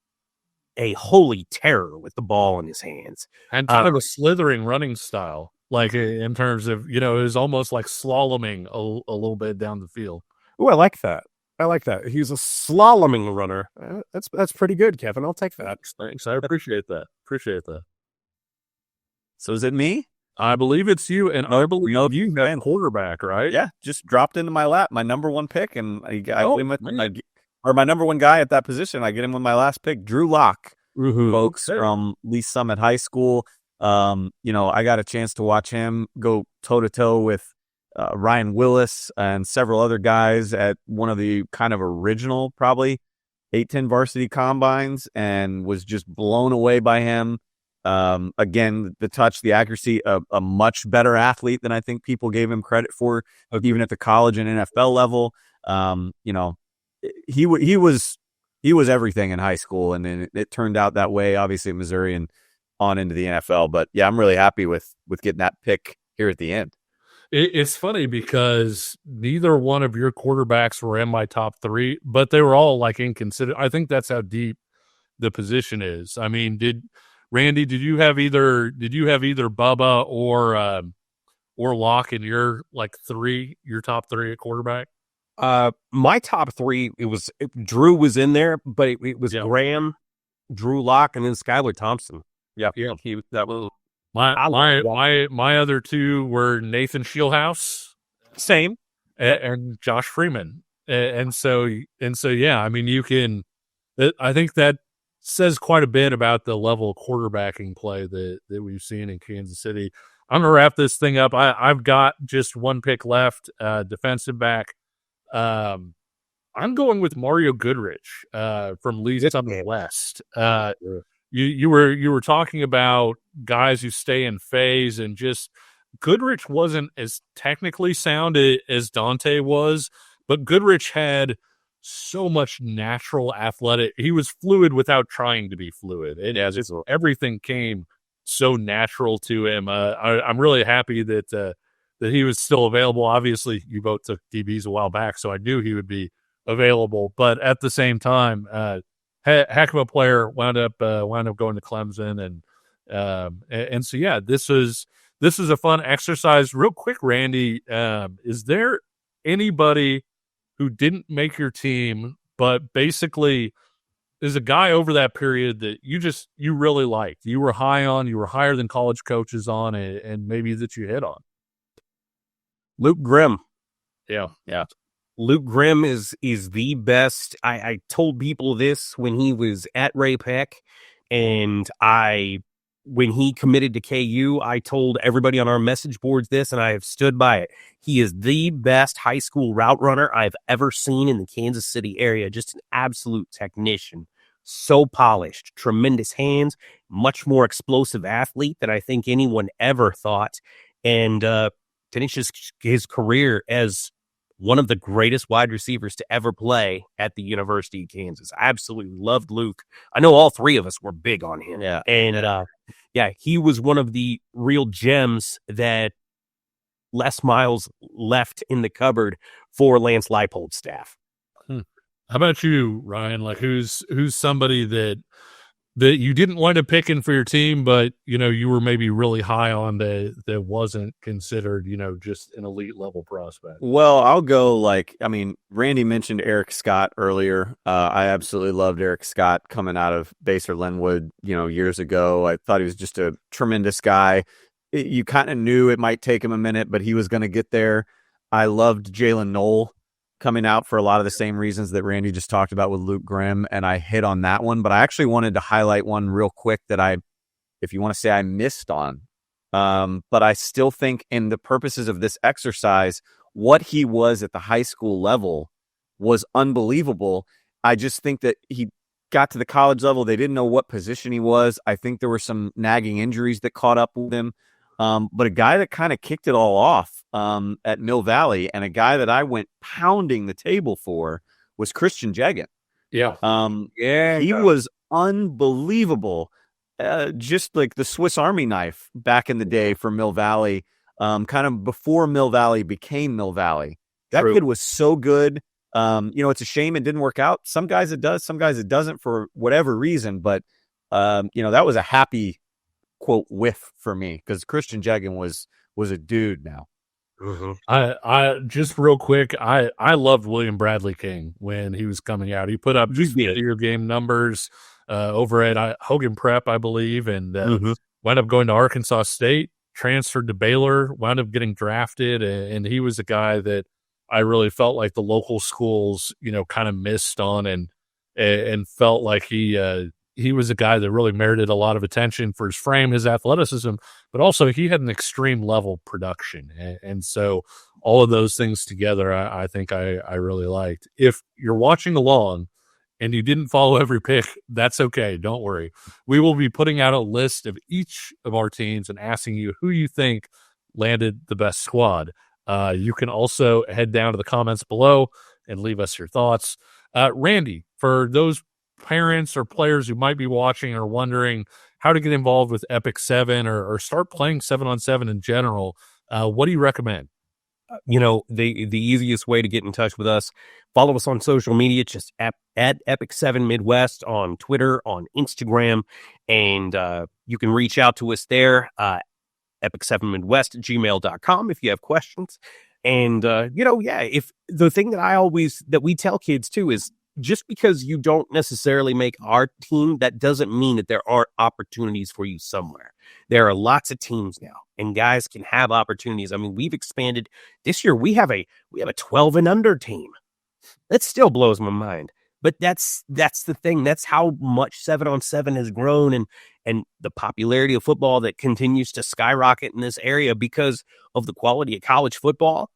a holy terror with the ball in his hands. And kind of a slithering running style, like in terms of, it was almost like slaloming a little bit down the field. Oh, I like that. He's a slaloming runner. That's pretty good, Kevin. I'll take that. Thanks. I appreciate that. So is it me? I believe it's you, and I believe you got quarterback, right? Yeah, just dropped into my lap, my number one pick, and my number one guy at that position. I get him with my last pick, Drew Lock, folks from Lee Summit High School. I got a chance to watch him go toe to toe with Ryan Wallace and several other guys at one of the kind of original, probably 8-10 varsity combines, and was just blown away by him. Again, the touch, the accuracy, a much better athlete than I think people gave him credit for, even at the college and NFL level. He was everything in high school, and then it turned out that way, obviously in Missouri and on into the NFL. But yeah, I'm really happy with getting that pick here at the end. It's funny because neither one of your quarterbacks were in my top three, but they were all like inconsiderate. I think that's how deep the position is. I mean, Randy, did you have either Bubba or Locke in your your top three at quarterback? My top three, Drew was in there, but it was Graham, Drew Lock, and then Skylar Thompson. Yeah. That was my other two were Nathan Shieldhouse, same, and Josh Freeman, and so yeah. I mean, I think that says quite a bit about the level of quarterbacking play that we've seen in Kansas City. I'm going to wrap this thing up. I've got just one pick left, defensive back. I'm going with Mario Goodrich from Lee Summit West. You were talking about guys who stay in phase, and just Goodrich wasn't as technically sound as Dante was, but Goodrich had so much natural athletic. He was fluid without trying to be fluid. Everything came so natural to him. I'm really happy that he was still available. Obviously, you both took DBs a while back, so I knew he would be available. But at the same time, heck of a player. Wound up going to Clemson, and so yeah, this is a fun exercise. Real quick, Randy, is there anybody who didn't make your team, but basically is a guy over that period that you really liked, you were high on, you were higher than college coaches on, and maybe that you hit on? Luke Grimm. Yeah. Luke Grimm is the best. I told people this when he was at Ray Peck, and when he committed to KU, I told everybody on our message boards this, and I have stood by it. He is the best high school route runner I've ever seen in the Kansas City area. Just an absolute technician. So polished, tremendous hands, much more explosive athlete than I think anyone ever thought. And finishes his career as one of the greatest wide receivers to ever play at the University of Kansas. I absolutely loved Luke. I know all three of us were big on him. Yeah. And he was one of the real gems that Les Miles left in the cupboard for Lance Leipold's staff. How about you, Ryan? Like, who's somebody that you didn't wind up picking for your team, but you were maybe really high on that wasn't considered, just an elite level prospect? Well, I'll go Randy mentioned Eric Scott earlier. I absolutely loved Eric Scott coming out of Baser Linwood, years ago. I thought he was just a tremendous guy. You kind of knew it might take him a minute, but he was going to get there. I loved Jalen Knoll coming out for a lot of the same reasons that Randy just talked about with Luke Grimm, and I hit on that one. But I actually wanted to highlight one real quick that if you want to say I missed on. But I still think in the purposes of this exercise, what he was at the high school level was unbelievable. I just think that he got to the college level. They didn't know what position he was. I think there were some nagging injuries that caught up with him. But a guy that kind of kicked it all off at Mill Valley, and a guy that I went pounding the table for, was Christian Jegan. Yeah. He was unbelievable. Just like the Swiss Army knife back in the day for Mill Valley, kind of before Mill Valley became Mill Valley. That kid was so good. It's a shame it didn't work out. Some guys it does, some guys it doesn't for whatever reason. But, that was a happy, quote, whiff for me, because Christian Jegan was a dude now. Mm-hmm. I just real quick, I loved William Bradley King when he was coming out. He put up your game numbers over at Hogan Prep, I believe, and wound up going to Arkansas State, transferred to Baylor, wound up getting drafted, and he was a guy that I really felt like the local schools, kind of missed on, and felt like he was a guy that really merited a lot of attention for his frame, his athleticism, but also he had an extreme level production. And so all of those things together, I think I really liked. If you're watching along and you didn't follow every pick, that's okay. Don't worry. We will be putting out a list of each of our teams and asking you who you think landed the best squad. You can also head down to the comments below and leave us your thoughts. Randy, for those parents or players who might be watching or wondering how to get involved with Epic 7 or start playing 7-on-7 in general, what do you recommend? The easiest way to get in touch with us, follow us on social media, just at Epic 7 Midwest on Twitter, on Instagram, and you can reach out to us there, epic7midwest@gmail.com if you have questions. And, if the thing that we tell kids too is, just because you don't necessarily make our team, that doesn't mean that there aren't opportunities for you somewhere. There are lots of teams now, and guys can have opportunities. I mean, we've expanded this year. We have a 12 and under team. That still blows my mind. But that's the thing. That's how much 7-on-7 has grown, and the popularity of football that continues to skyrocket in this area because of the quality of college football,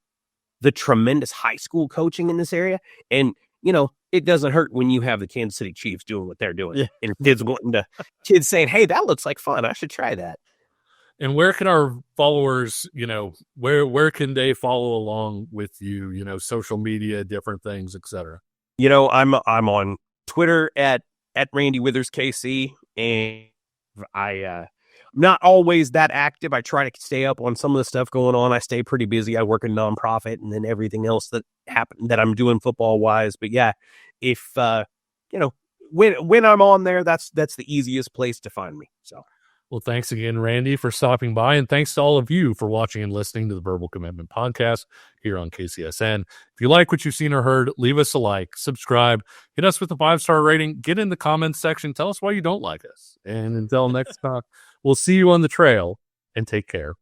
the tremendous high school coaching in this area, and it doesn't hurt when you have the Kansas City Chiefs doing what they're doing, and kids saying, "Hey, that looks like fun. I should try that." And where can our followers, where can they follow along with you? Social media, different things, etc. I'm on Twitter at Randy Withers KC, and I'm not always that active. I try to stay up on some of the stuff going on. I stay pretty busy. I work a nonprofit and then everything else that happened that I'm doing football wise. But yeah, if when I'm on there, that's the easiest place to find me. So. Well, thanks again, Randy, for stopping by, and thanks to all of you for watching and listening to the Verbal Commitment Podcast here on KCSN. If you like what you've seen or heard, leave us a like, subscribe, hit us with a 5-star rating, get in the comments section, tell us why you don't like us. And until next time, we'll see you on the trail, and take care.